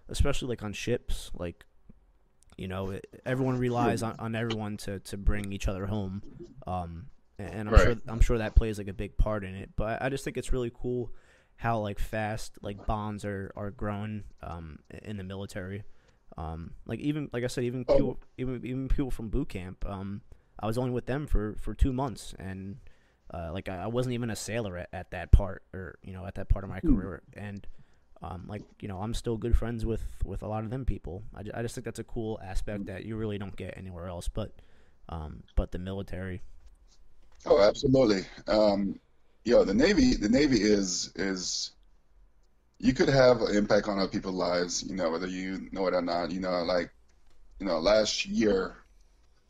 especially like on ships, like everyone relies on everyone to bring each other home. And Right. I'm sure that plays like a big part in it. But I just think it's really cool how like fast like bonds are grown in the military. Like even like I said, even Oh, people from boot camp. I was only with them for 2 months, and like I wasn't even a sailor at that part, or at that part of my career, and like I'm still good friends with a lot of them people. I just think that's a cool aspect that you really don't get anywhere else, but the military. Oh, absolutely. The Navy is you could have an impact on other people's lives, whether you know it or not. Like, last year,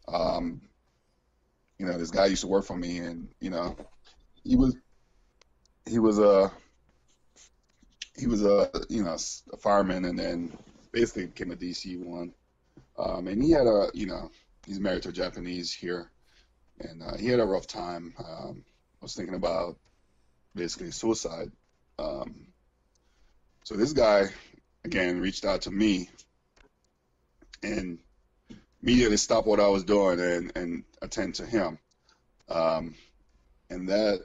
um, this guy used to work for me, and he was he was a a fireman, and then basically became a DC-1. And he had he's married to a Japanese here, and he had a rough time. Was thinking about basically suicide. Um, so this guy again reached out to me and immediately stopped what I was doing and attend to him. Um, and that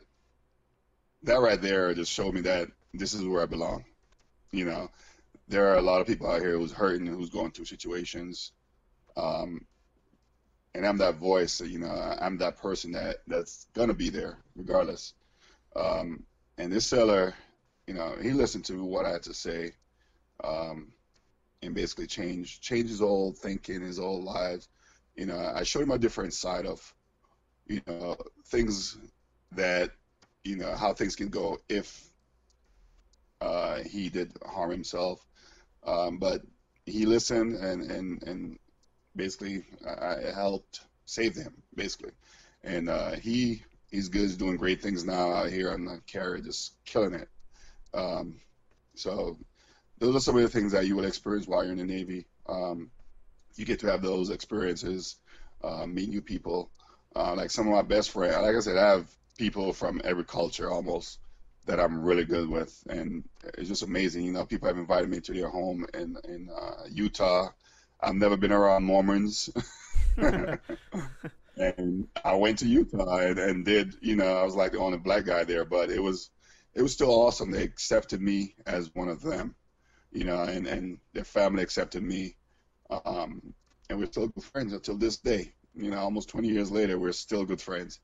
right there just showed me that this is where I belong. You know, there are a lot of people out here who's hurting, who's going through situations, um, and I'm that voice. I'm that person that's gonna be there regardless. And this seller, he listened to what I had to say, um, and basically change his whole thinking, his whole lives. I showed him a different side of things that how things can go if he did harm himself. But he listened, and basically I helped save him basically, and he's good. He's doing great things now out here on the carrier, just killing it. Um, so those are some of the things that you will experience while you're in the Navy. You get to have those experiences, meet new people. Like some of my best friends, like I said, I have people from every culture almost that I'm really good with, and it's just amazing. People have invited me to their home in Utah. I've never been around Mormons, and I went to Utah and did. I was like the only black guy there, but it was still awesome. They accepted me as one of them, and their family accepted me, and we're still good friends until this day. Almost 20 years later, we're still good friends,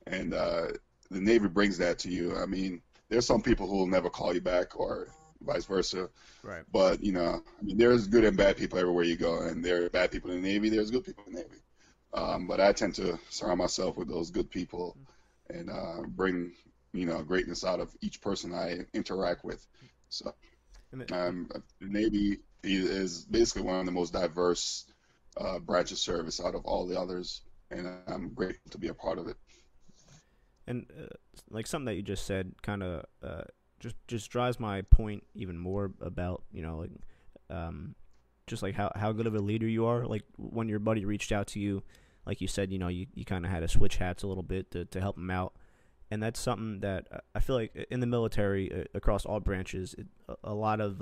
and the Navy brings that to you. I mean, there's some people who will never call you back, or vice versa. Right. But there's good and bad people everywhere you go, and there are bad people in the Navy. There's good people in the Navy. But I tend to surround myself with those good people, and bring greatness out of each person I interact with. So the Navy is basically one of the most diverse branch of service out of all the others, and I'm grateful to be a part of it. And like something that you just said, kind of just drives my point even more about like just like how good of a leader you are. Like when your buddy reached out to you, like you said, you kind of had to switch hats a little bit to help him out, and that's something that I feel like in the military across all branches, a lot of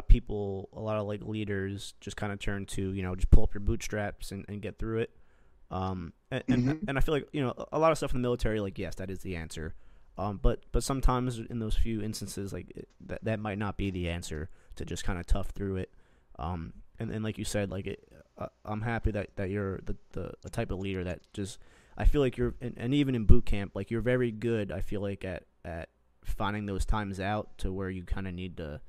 people, a lot of like leaders just kind of turn to just pull up your bootstraps and get through it. And I feel like a lot of stuff in the military, like yes, that is the answer. But sometimes in those few instances, like that might not be the answer to just kind of tough through it. And like you said, like I'm happy that you're the type of leader that just I feel like you're and even in boot camp, like you're very good. I feel like at finding those times out to where you kind of need to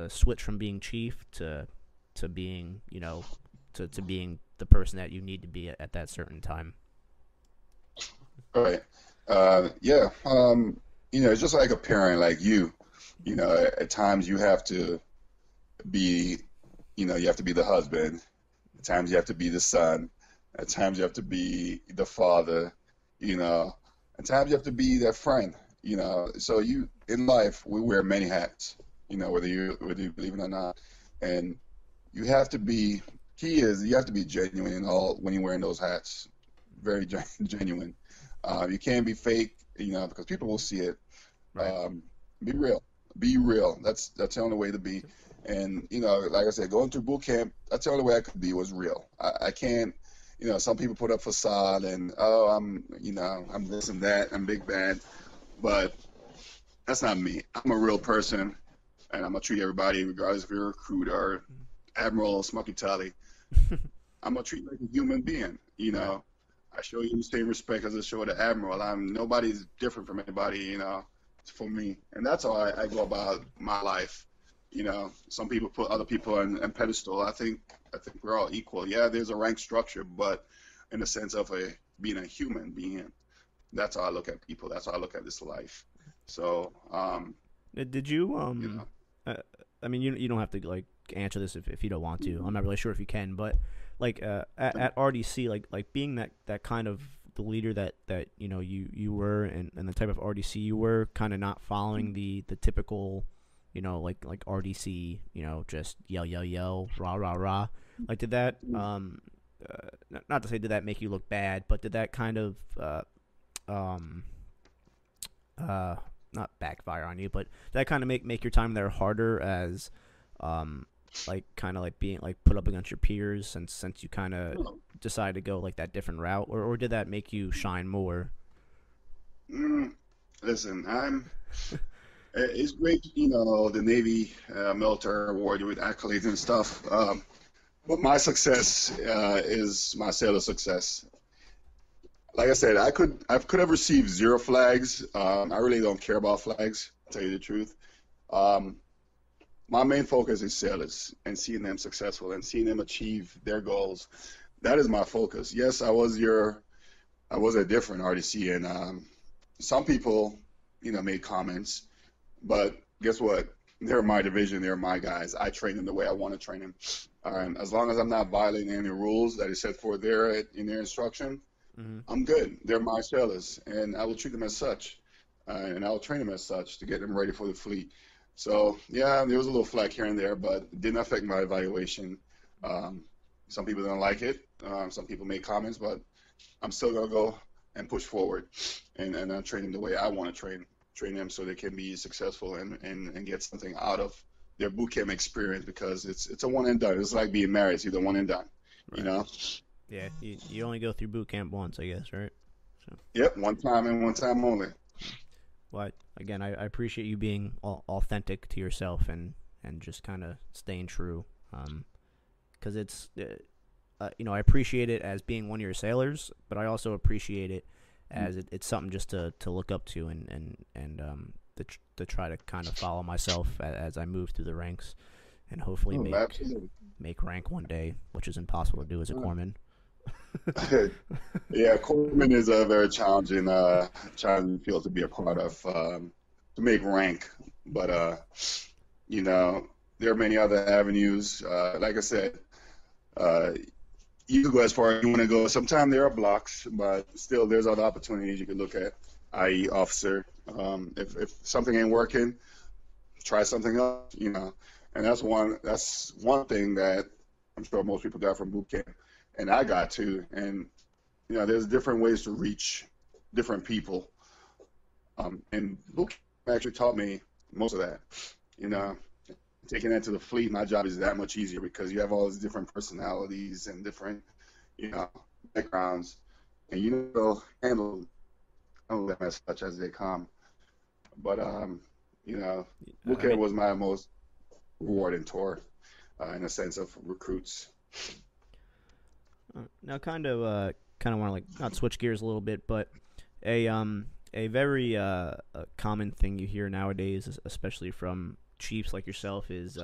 switch from being chief to being to being the person that you need to be at that certain time. Right. Yeah. It's just like a parent, like you. At times you have to be, you have to be the husband. At times you have to be the son. At times you have to be the father. At times you have to be that friend. So in life we wear many hats. Whether you believe it or not, and you have to be. Key is you have to be genuine in all when you're wearing those hats. Very genuine. You can't be fake, because people will see it. Right. Be real. Be real. That's the only way to be. And like I said, going through boot camp, that's the only way I could be was real. I can't. Some people put up facade and I'm this and that, I'm big bad, but that's not me. I'm a real person, and I'm gonna treat everybody, regardless if you're a recruit or admiral or smoky tally. I'm gonna treat you like a human being. You Right. know, I show you the same respect as I show the admiral. Nobody's different from anybody. You know, for me, and that's how I go about my life. You know, some people put other people on pedestal. I think we're all equal. Yeah, there's a rank structure, but in the sense of being a human being, that's how I look at people. That's how I look at this life. So, Did you you know, uh, I mean, you don't have to like answer this if you don't want to. I'm not really sure if you can, but like at RDC, like being that kind of the leader that you were, and the type of RDC you were, kind of not following the typical, like RDC, just yell yell yell, rah rah rah. Like did that not to say did that make you look bad, but did that kind of um uh not backfire on you, but that kind of make your time there harder as um like kind of like being like put up against your peers since you kind of decided to go like that different route, or did that make you shine more? mm, listen, it's great, the Navy military award with accolades and stuff. But my success is my sailor success. Like I said, I could have received 0 flags. I really don't care about flags, to tell you the truth. Um, my main focus is sailors and seeing them successful and seeing them achieve their goals. That is my focus. Yes, I was a different RDC, and some people, made comments, but guess what? They're my division. They're my guys. I train them the way I want to train them. As long as I'm not violating any rules that is set forth there in their instruction, Mm-hmm. I'm good. They're my sailors, and I will treat them as such, and I will train them as such to get them ready for the fleet. So yeah, there was a little flack here and there, but it didn't affect my evaluation. Um, some people don't like it. Some people make comments, but I'm still gonna go and push forward, and train them the way I want to train them so they can be successful and get something out of their boot camp experience, because it's a one and done. It's like being married. It's either one and done. You Right. know. Yeah, you only go through boot camp once, I guess, right? So, Yep. One time and one time only. well, again, I appreciate you being authentic to yourself and just kind of staying true. Because it's I appreciate it as being one of your sailors, but I also appreciate it as it's something just to look up to and to try to kind of follow myself as I move through the ranks and hopefully Oh, absolutely. make rank one day, which is impossible to do as a corpsman. Yeah, Coleman is a very challenging field to be a part of, to make rank. But there are many other avenues. Like I said, uh, you can go as far as you want to go. Sometimes there are blocks, but still, there's other opportunities you could look at, i.e., officer. If something ain't working, try something else. And that's one thing that I'm sure most people got from boot camp, and I got too. And there's different ways to reach different people. And boot camp actually taught me most of that. You know, Taking that to the fleet, my job is that much easier because you have all these different personalities and different, you know, backgrounds, and handle them as such as they come. But boot I camp mean, was my most rewarding tour, in a sense of recruits. now kind of want to like not switch gears a little bit, but a very common thing you hear nowadays, especially from chiefs like yourself, is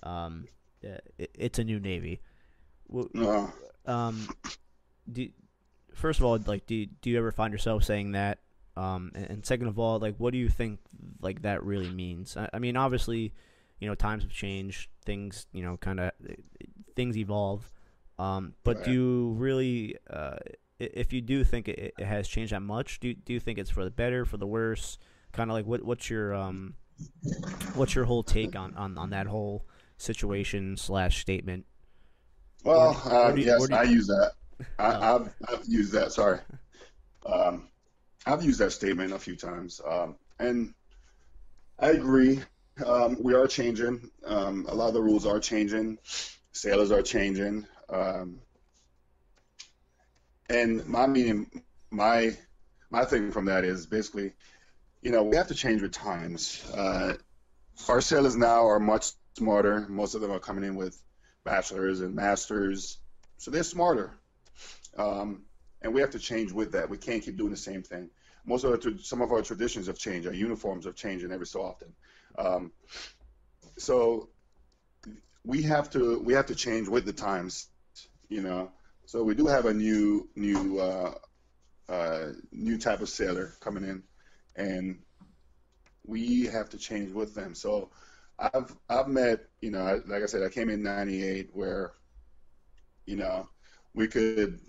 um, it's a new navy. Uh, Um, do, first of all, like, do you ever find yourself saying that? And second of all, like, what do you think like that really means? I mean, obviously, times have changed. Things, kind of things evolve. But do right. you really, if you do think it has changed that much, do you think it's for the better, for the worse? Kind of like what's your whole take on that whole situation slash statement? Or Well, or yes, do I use that. oh, I've used that. Sorry. Um, I've used that statement a few times, and I agree. We are changing. A lot of the rules are changing. Sailors are changing. And my thing from that is basically, we have to change with times. Our sailors now are much smarter. Most of them are coming in with bachelors and masters, so they're smarter, and we have to change with that. We can't keep doing the same thing. Some of our traditions have changed. Our uniforms have changed every so often. So we have to change with the times, you know. So we do have a new type of sailor coming in, and we have to change with them. So I've met, you know, like I said, I came in '98 where, you know, we could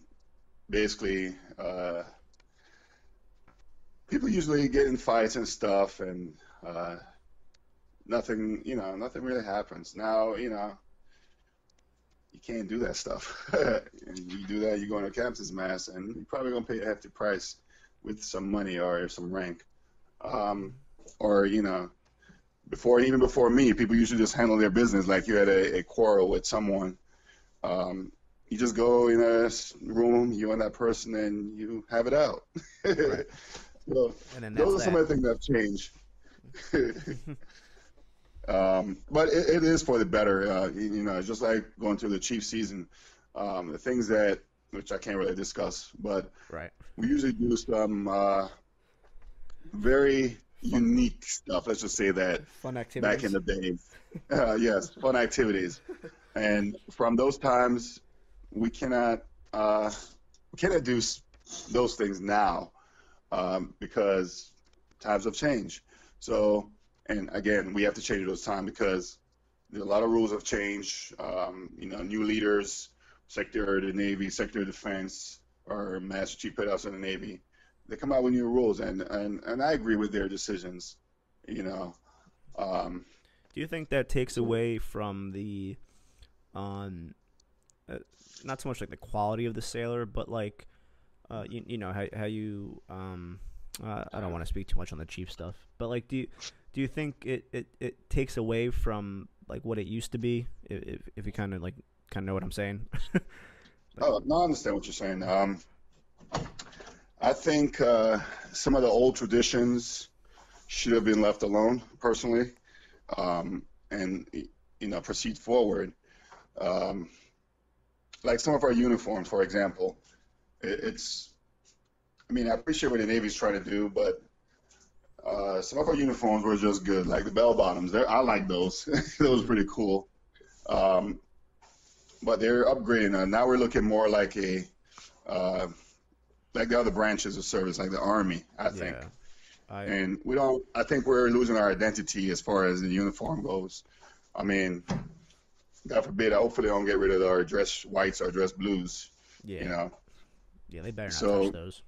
basically people usually get in fights and stuff, and nothing really happens. Now, you know, you can't do that stuff. And you do that, you go into a captain's mast, and you're probably gonna pay a hefty price with some money or some rank. Or, you know, even before me, people used to just handle their business. Like you had a quarrel with someone. You just go in a room, you and that person, and you have it out. Right. So those are some of the things that have changed. But it is for the better. You know, it's just like going through the chief season. The things which I can't really discuss, but right. we usually do some very unique stuff. Let's just say that. Fun activities. Back in the day. Yes, fun activities. And from those times, we cannot do those things now because times have changed. So, and again, we have to change those times because a lot of rules have changed. You know, new leaders, Secretary of the Navy, Secretary of Defense, or Master Chief Petty Officer of the Navy. They come out with new rules, and I agree with their decisions. You know. Do you think that takes away from the, not so much like the quality of the sailor, but like, you know how you I don't want to speak too much on the chief stuff, but like, do you think it takes away from like what it used to be, if you kind of know what I'm saying? Oh, no, I understand what you're saying. I think some of the old traditions should have been left alone, personally, and you know, proceed forward. Like some of our uniforms, for example, I mean, I appreciate what the Navy's trying to do, but some of our uniforms were just good, like the bell bottoms. I like those. Those are pretty cool. But they're upgrading. Now we're looking more like like the other branches of service, like the Army, I think. And I think we're losing our identity as far as the uniform goes. I mean, God forbid, hopefully they don't get rid of our dress whites or dress blues. Yeah. You know? Yeah, they better not touch those.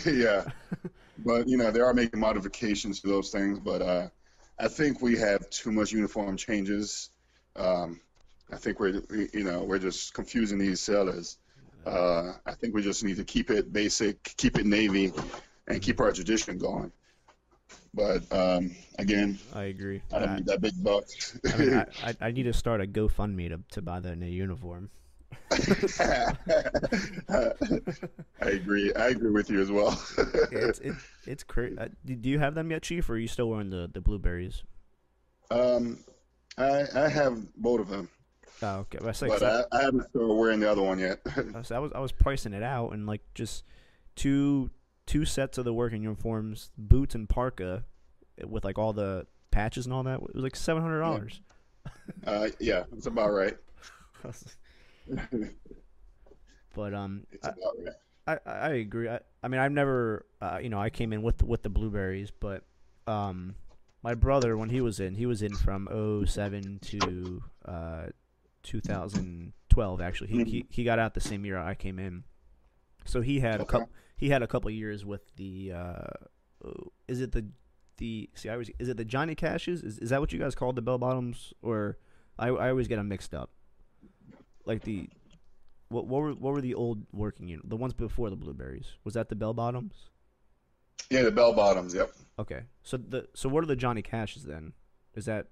Yeah. But, you know, they are making modifications to those things. But I think we have too much uniform changes. I think we're just confusing these sailors. I think we just need to keep it basic, keep it Navy, and keep our tradition going. But again, I agree. I don't need that big buck. I mean, I need to start a GoFundMe to buy that new uniform. I agree. I agree with you as well. It's crazy. Do you have them yet, Chief, or are you still wearing the blueberries? I have both of them. Oh, okay. I haven't started wearing the other one yet. So I was pricing it out, and like just two sets of the working uniforms, boots and parka, with like all the patches and all that. It was like $700. Yeah, it's about right. But it's about right. I agree. I mean, I've never you know, I came in with the blueberries, but my brother, when he was in from 07 to 2012. Actually, he got out the same year I came in, so he had a couple years with the is it the Johnny Cashes? Is that what you guys called the bell bottoms? Or I always get them mixed up. Like what were the old working units? The ones before the blueberries? Was that the bell bottoms? Yeah, the bell bottoms. Yep. Okay. So what are the Johnny Cashes then? Is that?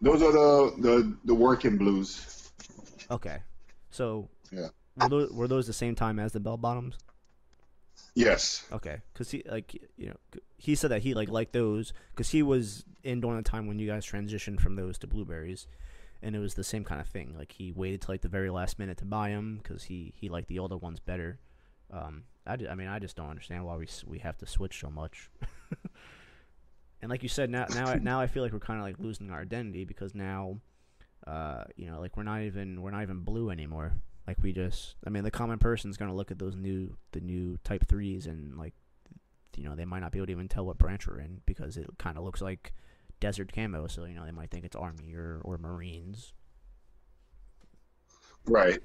Those are the working blues. Okay. So yeah. Were those the same time as the bell bottoms? Yes. Okay, because he said that he liked those because he was in during the time when you guys transitioned from those to blueberries, and it was the same kind of thing. Like he waited till like the very last minute to buy them because he liked the older ones better. I mean, I just don't understand why we have to switch so much. And like you said, now I feel like we're kind of like losing our identity because now, like we're not even blue anymore. Like I mean, the common person's gonna look at the new Type 3s and like, they might not be able to even tell what branch we're in because it kind of looks like desert camo. So they might think it's Army or Marines. Right.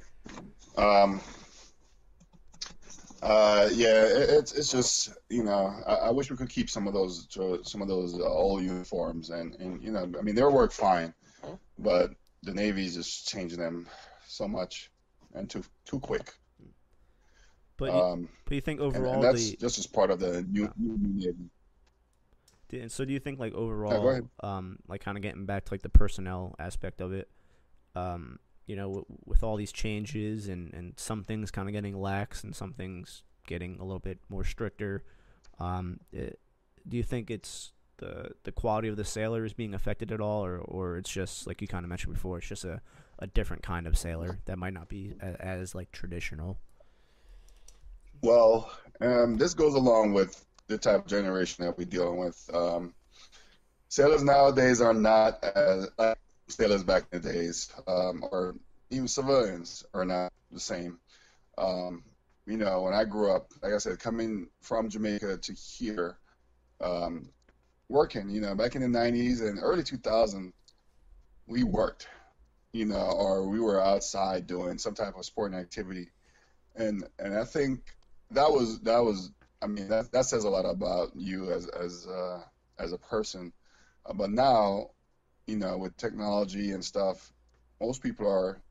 Yeah, it's just I wish we could keep some of those old uniforms and I mean they work fine, but the Navy's just changing them so much and too quick. But you think overall and that's just as part of the new Navy. And so do you think like Yeah, go overall, ahead. like kind of getting back to like the personnel aspect of it, with all these changes and some things kind of getting lax and some things getting a little bit more stricter, do you think it's the quality of the sailor is being affected at all, or it's just like you kind of mentioned before, it's just a different kind of sailor that might not be as like traditional? Well, this goes along with the type of generation that we're dealing with. Sailors nowadays are not as like sailors back in the days, or even civilians are not the same. When I grew up, like I said, coming from Jamaica to here, working, back in the 90s and early 2000s, we worked, or we were outside doing some type of sporting activity. And I think that was I mean that says a lot about you as a person. But now, with technology and stuff, most people are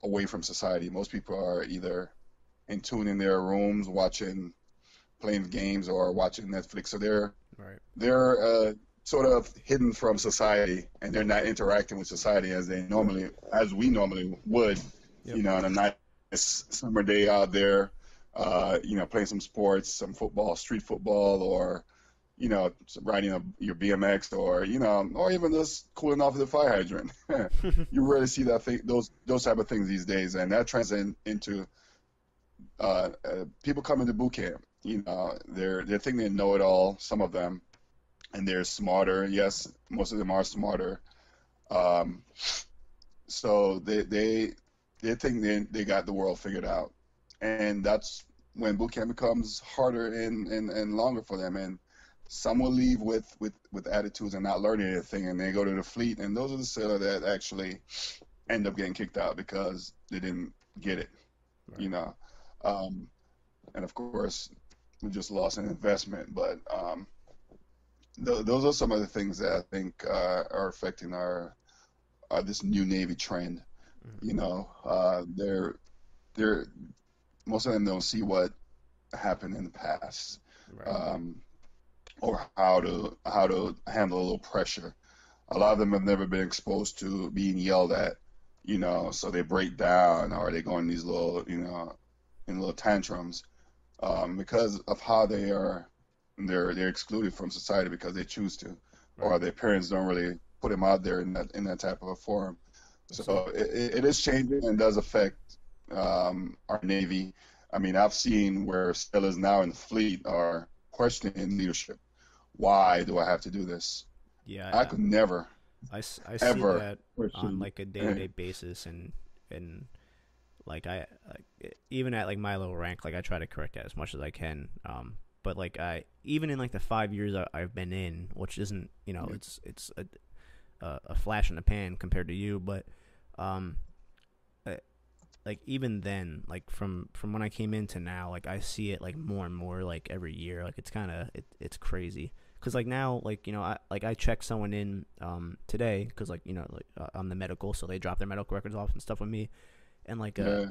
away from society. Most people are either in tune in their rooms playing games or watching Netflix. So Right. they're sort of hidden from society, and they're not interacting with society as we normally would. Yep. On a nice summer day out there, playing some sports, some football, street football, or riding your BMX, or even just cooling off at the fire hydrant. You rarely see those type of things these days, and that translates into people coming to boot camp. They think they know it all, some of them, and they're smarter. Yes, most of them are smarter. Um, so they think they got the world figured out, and that's when boot camp becomes harder and longer for them. And some will leave with attitudes and not learning anything, and they go to the fleet, and those are the sailors that actually end up getting kicked out because they didn't get it. Right. You know, um, and of course we just lost an investment. But those are some of the things that I think are affecting our this new Navy trend. Mhm. They're most of them don't see what happened in the past, Right. um, or how to handle a little pressure. A lot of them have never been exposed to being yelled at, so they break down or they go in these little, in little tantrums, because of how they're excluded from society because they choose to, Right. or their parents don't really put them out there in that type of a forum. So So it is changing and does affect our Navy. I mean, I've seen where sailors now in the fleet are questioning leadership. Why do I have to do this? I yeah, could never, I see ever that on question. like a day-to-day basis, and like even at like my little rank, like I try to correct that as much as I can. But like I even in like the 5 years I've been in, which isn't it's a flash in the pan compared to you, but um uh, like even then, like from when I came in to now, like I see it like more and more like every year. Like it's kind of it's crazy because like now like I check someone in today because like I'm the medical, so they drop their medical records off and stuff with me, and like Yeah,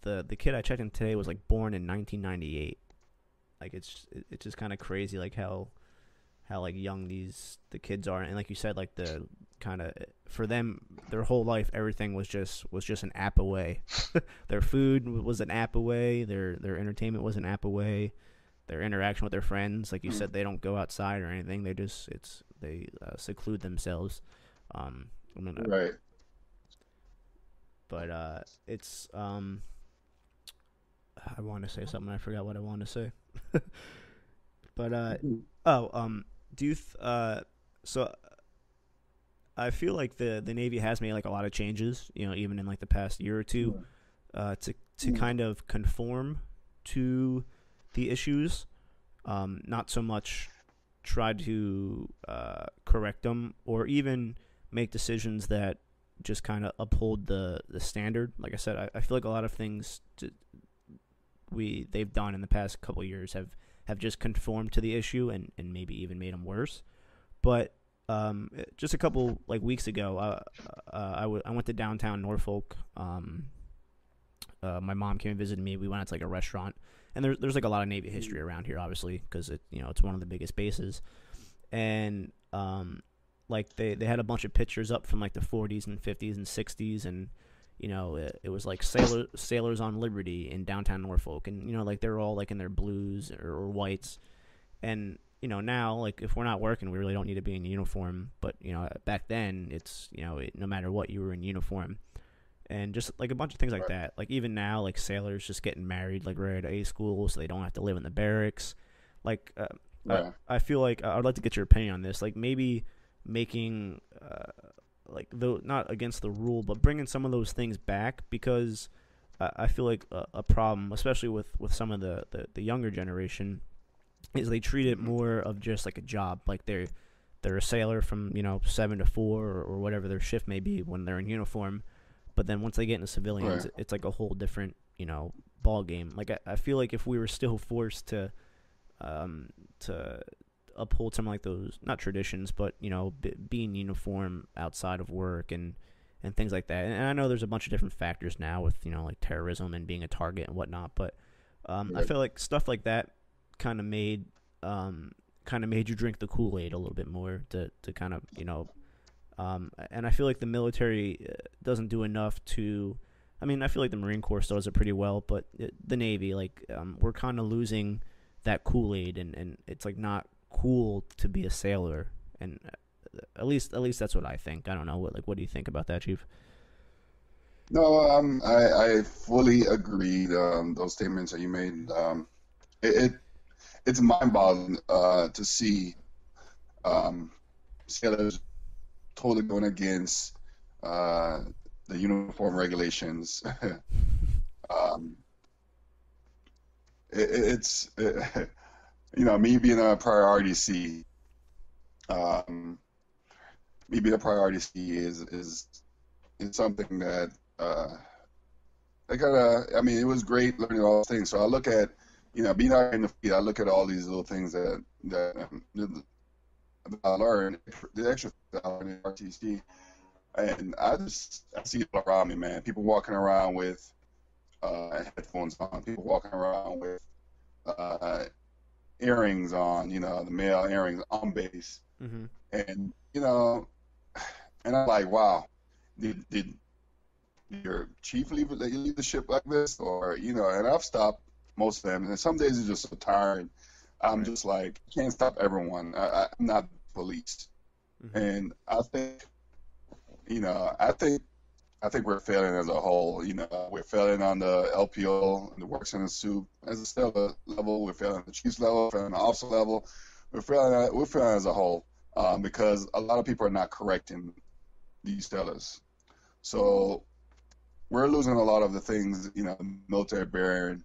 the kid I checked in today was like born in 1998. Like it's just kind of crazy like how like young the kids are, and like you said, like the kind of for them their whole life everything was just an app away. Their food was an app away, their entertainment was an app away, their interaction with their friends, like you said, they don't go outside or anything, they seclude themselves. I mean, right. but it's I want to say something. I forgot what I wanted to say. But do you so I feel like the Navy has made like a lot of changes, even in like the past year or two, to kind of conform to the issues, not so much try to correct them or even make decisions that just kind of uphold the standard. Like I said, I feel like a lot of things they've done in the past couple of years have just conformed to the issue and maybe even made them worse. But just a couple like weeks ago, I went to downtown Norfolk. My mom came and visited me. We went out to like a restaurant, and there's like a lot of Navy history around here, obviously, because it's one of the biggest bases. And like they had a bunch of pictures up from like the 40s and 50s and 60s, and it was like sailors on Liberty in downtown Norfolk, and like they're all like in their blues or whites, and now like if we're not working, we really don't need to be in uniform. But back then it's no matter what, you were in uniform, and just like a bunch of things like that. Like even now, like sailors just getting married like right out of A school, so they don't have to live in the barracks. Like I feel like I'd like to get your opinion on this. Like maybe making like though not against the rule, but bringing some of those things back, because I feel like a problem, especially with some of the younger generation, is they treat it more of just like a job. Like they're a sailor from 7 to 4 or whatever their shift may be when they're in uniform, but then once they get into civilians, it's like a whole different ball game. Like I feel like if we were still forced to uphold some like those, not traditions, but be in uniform outside of work and things like that. And I know there's a bunch of different factors now with like terrorism and being a target and whatnot, but I feel like stuff like that kind of made you drink the Kool-Aid a little bit more to kind of and I feel like the military doesn't do enough to. I mean, I feel like the Marine Corps still does it pretty well, but the Navy, like we're kind of losing that Kool-Aid, and it's like not cool to be a sailor, and at least that's what I think. I don't know what do you think about that, Chief? No, I fully agree. Those statements that you made, it's mind-boggling to see sailors totally going against the uniform regulations. It's me being a prior RDC, me being a prior RDC is something that I gotta. I mean, it was great learning all those things. So I look at being out in the field. I look at all these little things that I learned, the extra that I learned in RTC, and I see it all around me, man. People walking around with headphones on. People walking around with earrings on, the male earrings on base. Mm-hmm. And, and I'm like, wow, did your chief leave the ship like this? Or, and I've stopped most of them. And some days it's just so tired. I'm just like, can't stop everyone. I'm not police. Mm-hmm. And I think, I think we're failing as a whole. We're failing on the LPO, the works in the soup. As a stellar level, we're failing at the chief's level, we're failing at the officer level. We're failing as a whole because a lot of people are not correcting these stellars. So we're losing a lot of the things, military bearing.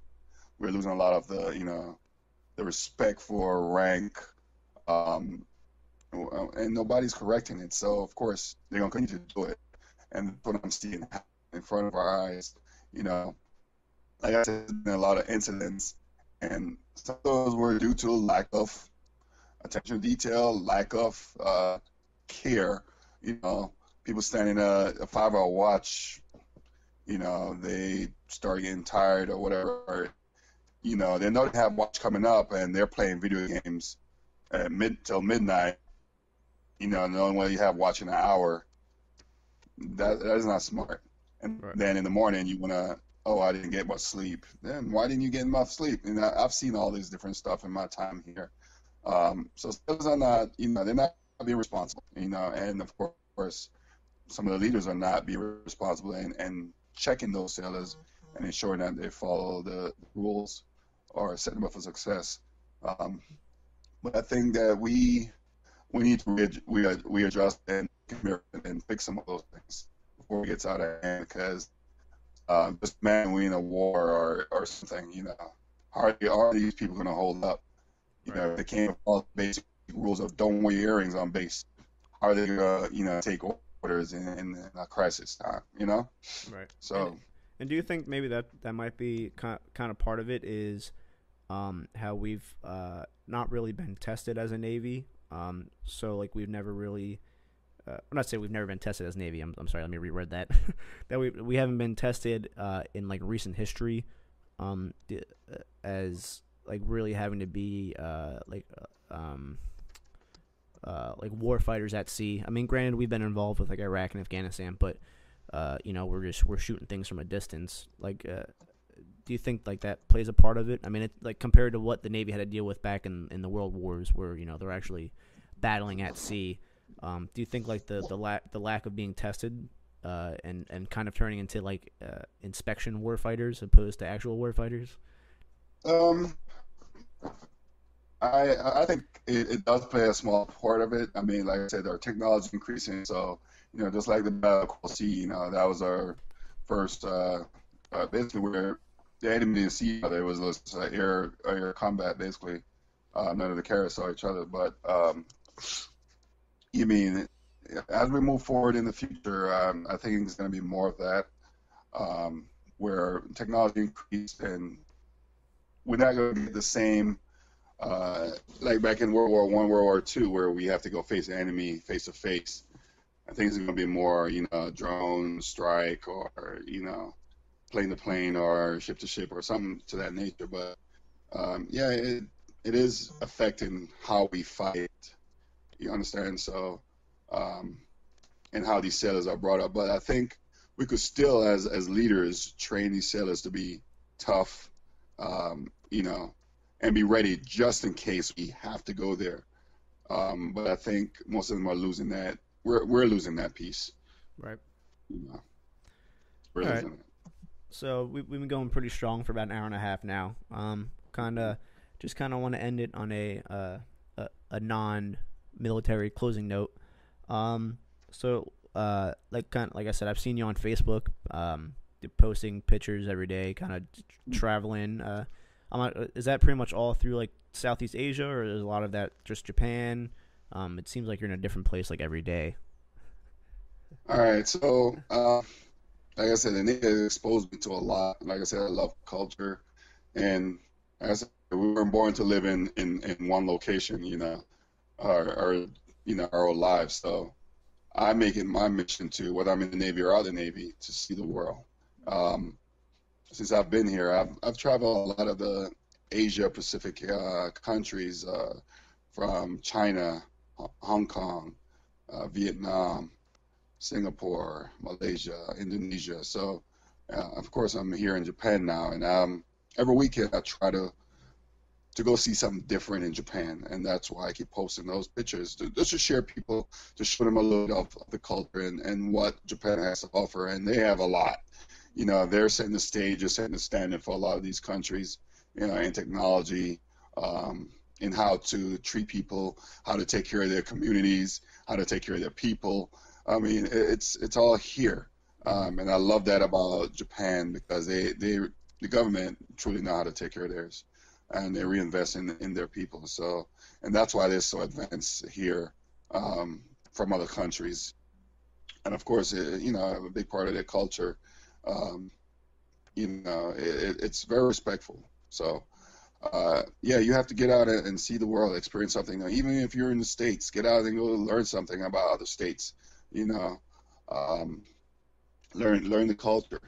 We're losing a lot of the respect for rank, and nobody's correcting it. So of course they're gonna continue to do it. And that's what I'm seeing in front of our eyes. Like I said, there's been a lot of incidents, and some of those were due to lack of attention to detail, lack of care. People standing a 5-hour watch, they start getting tired or whatever. They know they have watch coming up, and they're playing video games at till midnight. And the only way you have watching an hour. That is not smart. And then in the morning you wanna, I didn't get much sleep. Then why didn't you get enough sleep? And I've seen all these different stuff in my time here. So those are not, they're not being responsible. And of course some of the leaders are not being responsible and checking those sailors and ensuring that they follow the rules or setting them up for success. But I think that we need to readjust and fix some of those things before it gets out of hand, because just man, we in a war or something, you know, hardly are these people going to hold up. You know, if they can't follow the basic rules of don't wear earrings on base, how are they going to, you know, take orders in a crisis time, you know? Right. So. And do you think maybe that might be kind of part of it is how we've not really been tested as a Navy? So like we've never really, I'm not saying we've never been tested as Navy. I'm sorry, let me reword that. That we haven't been tested in like recent history as like really having to be like war fighters at sea. I mean, granted, we've been involved with like Iraq and Afghanistan, but you know, we're shooting things from a distance. Like, do you think like that plays a part of it? I mean, it, like compared to what the Navy had to deal with back in the World Wars, where you know they're actually battling at sea. Do you think like the lack of being tested and kind of turning into like inspection warfighters opposed to actual warfighters? I think it does play a small part of it. I mean, like I said, our technology is increasing, so you know, just like the battle across sea, you know, that was our first basically where the enemy didn't see each other. It was air combat basically. None of the carriers saw each other, but you mean as we move forward in the future, I think it's going to be more of that, where technology increased and we're not going to get the same. Like back in World War I, World War II, where we have to go face the enemy face to face. I think it's going to be more, you know, drone strike or, you know, plane to plane or ship to ship or something to that nature. But yeah, it is affecting how we fight. You understand? So, and how these sailors are brought up. But I think we could still, as leaders, train these sailors to be tough, you know, and be ready just in case we have to go there. But I think most of them are losing that. We're losing that piece. Right. You know, we're All right. losing it. So we've been going pretty strong for about an hour and a half now. Kind of want to end it on a non-military closing note. So like I said, I've seen you on Facebook, posting pictures every day, kind of traveling. Is that pretty much all through like Southeast Asia, or is a lot of that just Japan? It seems like you're in a different place like every day. All right. So, like I said, the Navy exposed me to a lot. Like I said, I love culture, and like I said, we weren't born to live in one location. You know, our you know, our whole lives. So I make it my mission to, whether I'm in the Navy or out of the Navy, to see the world. Since I've been here, I've traveled a lot of the Asia Pacific countries, from China, Hong Kong, Vietnam, Singapore, Malaysia, Indonesia. So, of course, I'm here in Japan now, and every weekend I try to go see something different in Japan, and that's why I keep posting those pictures, just to share people, to show them a little bit of the culture and what Japan has to offer, and they have a lot. You know, they're setting the stage, they're setting the standard for a lot of these countries, you know, in technology, in how to treat people, how to take care of their communities, how to take care of their people. I mean, it's all here, and I love that about Japan, because the government truly know how to take care of theirs, and they reinvest in their people. So, and that's why they're so advanced here, from other countries. And of course, you know, a big part of their culture. You know, it's very respectful. So, yeah, you have to get out and see the world, experience something. Even if you're in the States, get out and go learn something about other states. You know, learn the culture.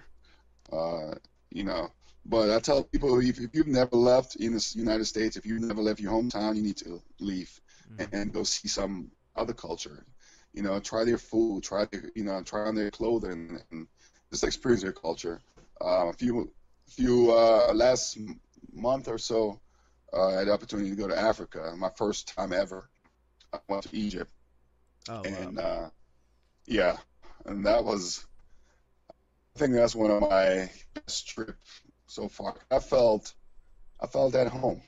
You know, but I tell people, if you've never left in the United States, if you've never left your hometown, you need to leave and go see some other culture. You know, try their food, try on their clothing, and just experience their culture. A few last month or so, I had the opportunity to go to Africa. My first time ever. I went to Egypt, Oh, and wow. yeah, and that was think that's one of my best trips so far. I felt at home.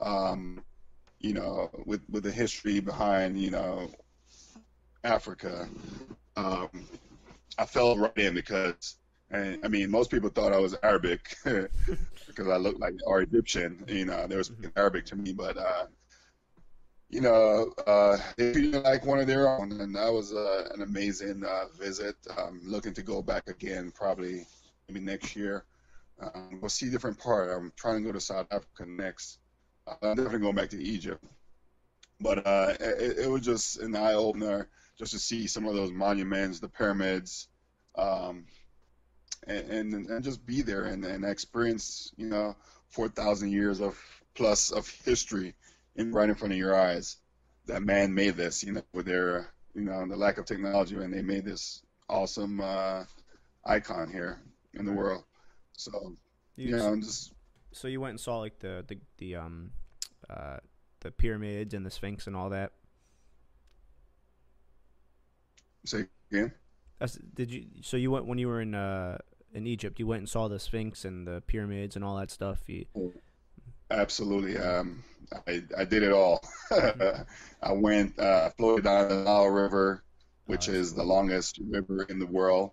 Um, with the history behind, Africa. Um, I fell right in because, and I mean, most people thought I was Arabic because I looked like or Egyptian. They were Mhm. speaking Arabic to me, but they treated me like one of their own, and that was an amazing visit. Looking to go back again, probably maybe next year. We'll see different part. I'm trying to go to South Africa next. I'm definitely going back to Egypt, but it was just an eye opener just to see some of those monuments, the pyramids, um, and just be there and experience 4,000 years of plus of history right in front of your eyes. That man made this, with their the lack of technology, and they made this awesome icon here in the Right. world. So You s- just so you went and saw like uh the pyramids and the Sphinx and all that. say again. Did you? So you went when you were in Egypt. You went and saw the Sphinx and the pyramids and all that stuff. Absolutely. I did it all. I went, floated down the Nile River, Oh, which that's is the cool. longest river in the world.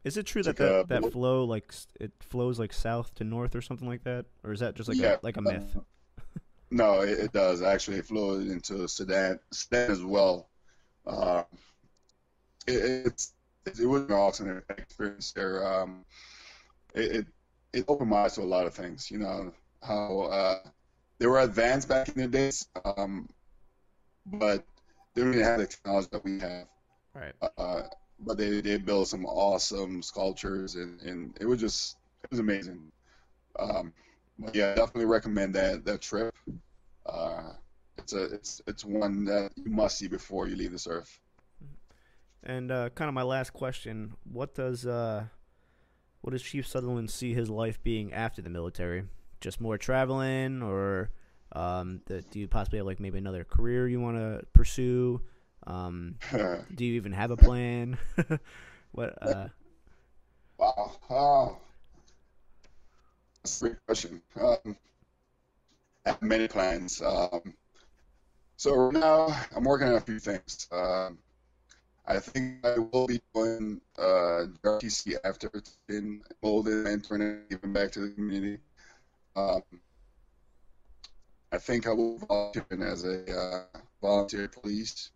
Is it true that Took a that boat. flow like it flows like south to north or something like that, or is that just Yeah. like a myth? No, it does. Actually, it flowed into Sudan as well. Uh, it, it's, it was an awesome experience there. It, it, it opened my eyes to a lot of things, how they were advanced back in the days, but they don't even have the technology that we have. Right. Uh, but they built some awesome sculptures, and it was amazing. Um, but yeah, definitely recommend that trip. Uh, it's one that you must see before you leave this earth. And kind of my last question: what does Chief Sutherland see his life being after the military? Just more traveling, or do you possibly have like maybe another career you want to pursue? Um, do you even have a plan? what? Wow, oh, that's a great question. I have many plans. So right now I'm working on a few things. I think I will be doing RTC after it's been molded, mentoring, and giving back to the community. Um, I think I will volunteer as a volunteer police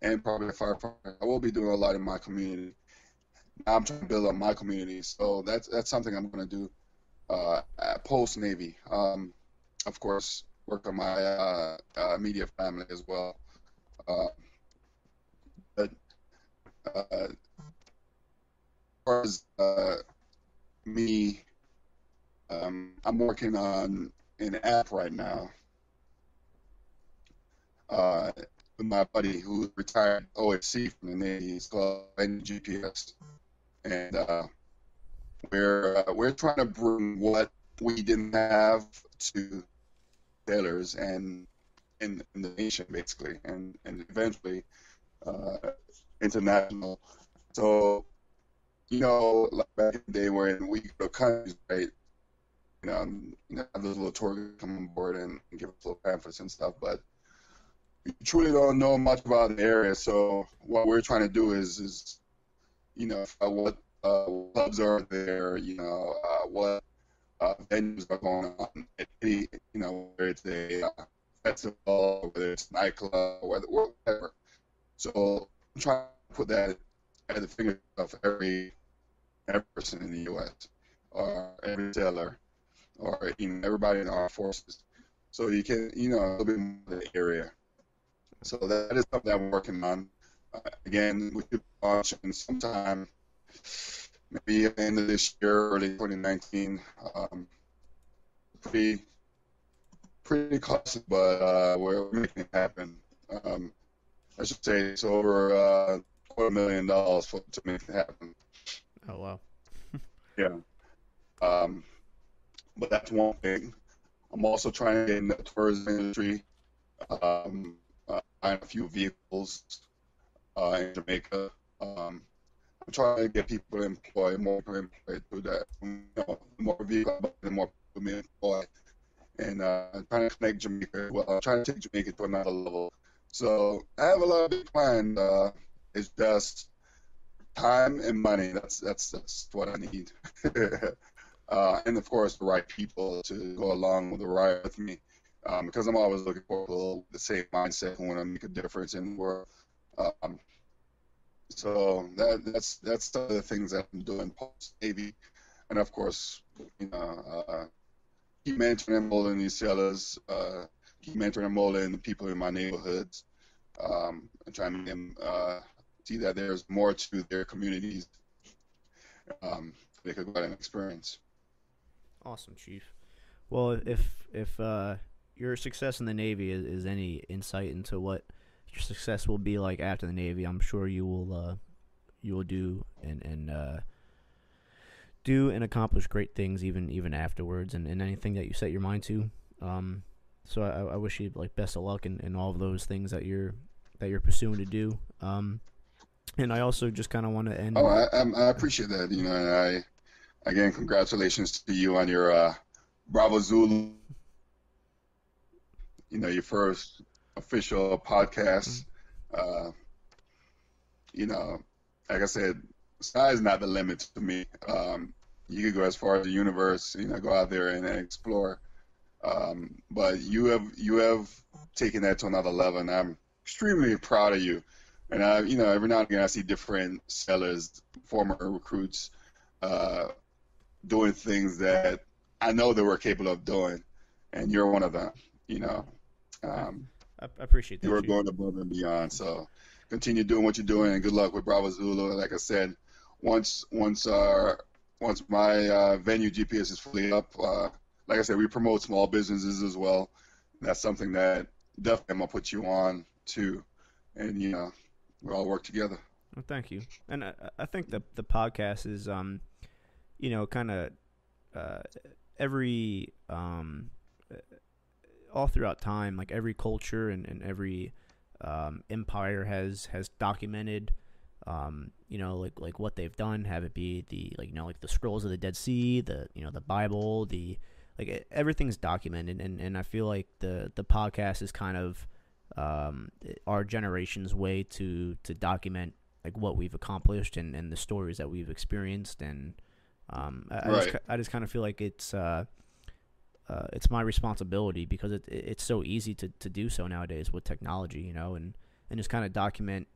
and probably a firefighter. I will be doing a lot in my community. Now I'm trying to build up my community, so that's something I'm going to do post Navy. Of course, work on my media family as well. Uh, but as far as me, I'm working on an app right now uh, with my buddy who retired OFC from the Navy. It's called GPS, and we're trying to bring what we didn't have to sailors and in the nation basically, and eventually uh, international. So like back in the day when we go to countries, right? Have those little tour guides come on board and give us little pamphlets and stuff, but we truly don't know much about the area. So what we're trying to do is what clubs are there, what venues are going on at any, whether it's a festival, whether it's a nightclub, whatever. So I'm trying to put that at the fingertips of every person in the U.S. or every sailor or even everybody in our forces. So you can, a little bit more of the area. So that is something I'm working on. Again, we should launch in sometime, maybe at the end of this year, early 2019. Pretty, pretty costly, but we're making it happen. Um, I should say it's over $250,000 to make it happen. Oh wow. Yeah. Um, but that's one thing. I'm also trying to get in the tourism industry, buying a few vehicles in Jamaica. I'm trying to get people employed, more people employed through that. The more vehicles, the more people being employed. And trying to connect Jamaica. Well, I'm trying to take Jamaica to another level. So I have a lot of big plans. It's just time and money. That's what I need. And of course, the right people to go along with the ride with me. Because I'm always looking for people with the same mindset who want to make a difference in the world. Um, so that's some of the things that I'm doing post Navy, and of course, keep mentoring and molding these sellers, keep mentoring and molding the people in my neighborhoods, and trying to make them see that there's more to their communities they could go out and experience. Awesome, Chief. Well, if your success in the Navy is any insight into what your success will be like after the Navy, I'm sure you will do and accomplish great things even afterwards, and anything that you set your mind to. So I wish you like best of luck in all of those things that you're pursuing to do. And I also just kind of want to end. Oh, I appreciate that. And again, congratulations to you on your Bravo Zulu. Your first official podcast. Like I said, sky is not the limit to me. You could go as far as the universe, go out there and explore. But you have taken that to another level, and I'm extremely proud of you. And every now and again I see different sellers, former recruits, doing things that I know they were capable of doing, and you're one of them. I appreciate that. You are going above and beyond. So continue doing what you're doing, and good luck with Bravo Zulu. Like I said, once my venue GPS is fully up, like I said, we promote small businesses as well. That's something that definitely I'm gonna put you on to, and we all work together. Well, thank you. And I think the podcast is kind of every all throughout time, like every culture and every empire has documented like what they've done, have it be the like the scrolls of the Dead Sea, the Bible, everything's documented, and I feel like the podcast is kind of our generation's way to document like what we've accomplished and the stories that we've experienced, and I just kind of feel like it's my responsibility, because it's so easy to do so nowadays with technology, and just kind of document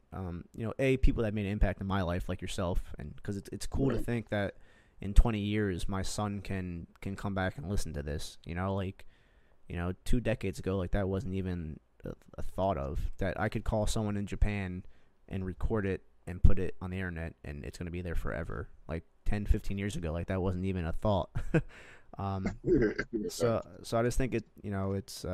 people that made an impact in my life, like yourself, and because it's cool to think that in 20 years my son can come back and listen to this, 2 decades ago, like that wasn't even a thought of, that I could call someone in Japan and record it and put it on the internet and it's going to be there forever. Like 10-15 years ago, like that wasn't even a thought. So I just think it's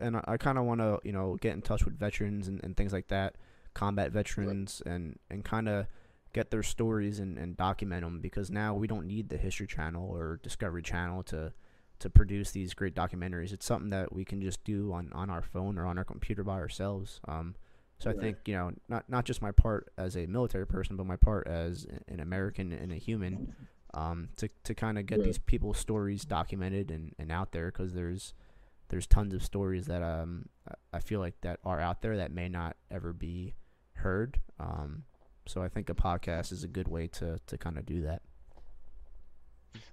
and I kind of want to get in touch with veterans and things like that, combat veterans, and kind of get their stories and document them, because now we don't need the History Channel or Discovery Channel to produce these great documentaries. It's something that we can just do on our phone or on our computer by ourselves. So I think not just my part as a military person, but my part as an American and a human, to kind of get these people's stories documented and out there, because there's tons of stories that I feel like that are out there that may not ever be heard. So I think a podcast is a good way to kind of do that.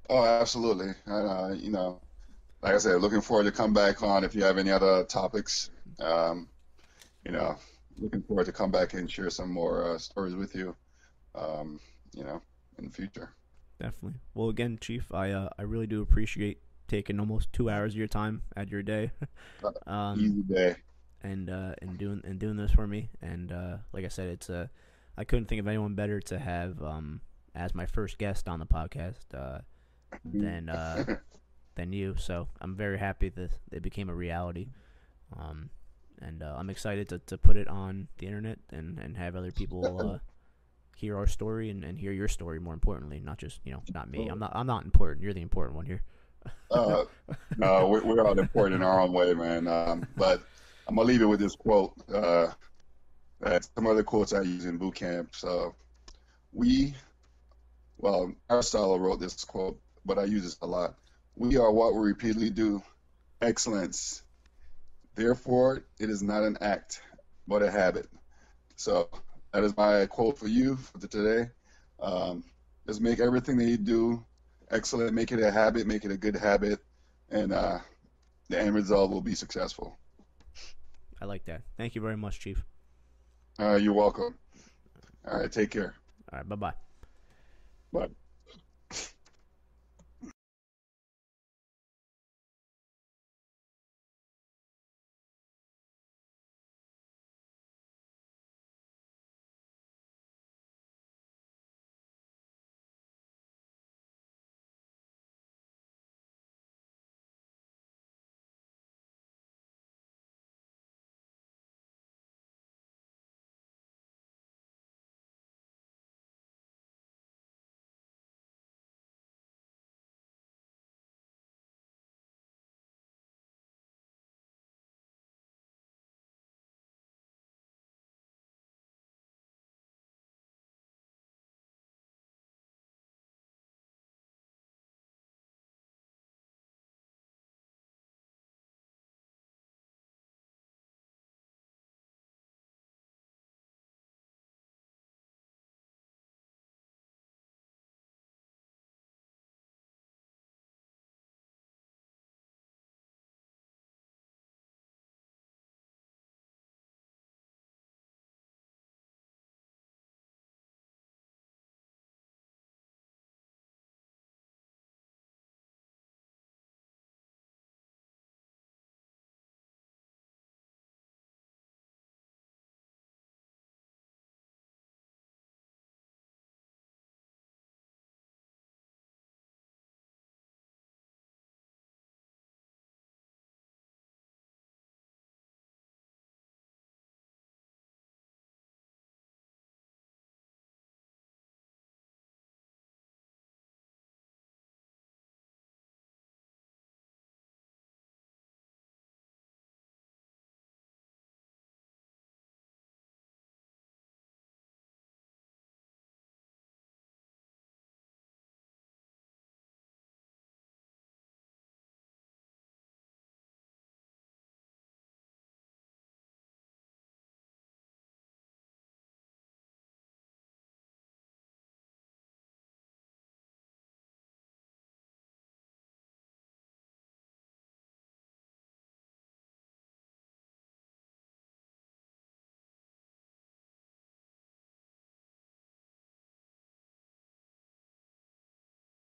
Oh, absolutely. Like I said, looking forward to come back on if you have any other topics. Looking forward to come back and share some more stories with you, in the future. Definitely. Well, again, Chief, I really do appreciate taking almost 2 hours of your time out of your day. Easy day. And doing this for me. And like I said, I couldn't think of anyone better to have as my first guest on the podcast than you. So I'm very happy that it became a reality. And I'm excited to put it on the internet and have other people hear our story and hear your story, more importantly, not just not me. I'm not important. You're the important one here. No, we're all important in our own way, man. But I'm gonna leave it with this quote. Some other quotes I use in boot camp. So we, well, Aristotle wrote this quote, but I use this a lot. We are what we repeatedly do. Excellence. Therefore, it is not an act, but a habit. So that is my quote for you for today. Just make everything that you do excellent. Make it a habit. Make it a good habit, and the end result will be successful. I like that. Thank you very much, Chief. You're welcome. All right, take care. All right, bye-bye. Bye.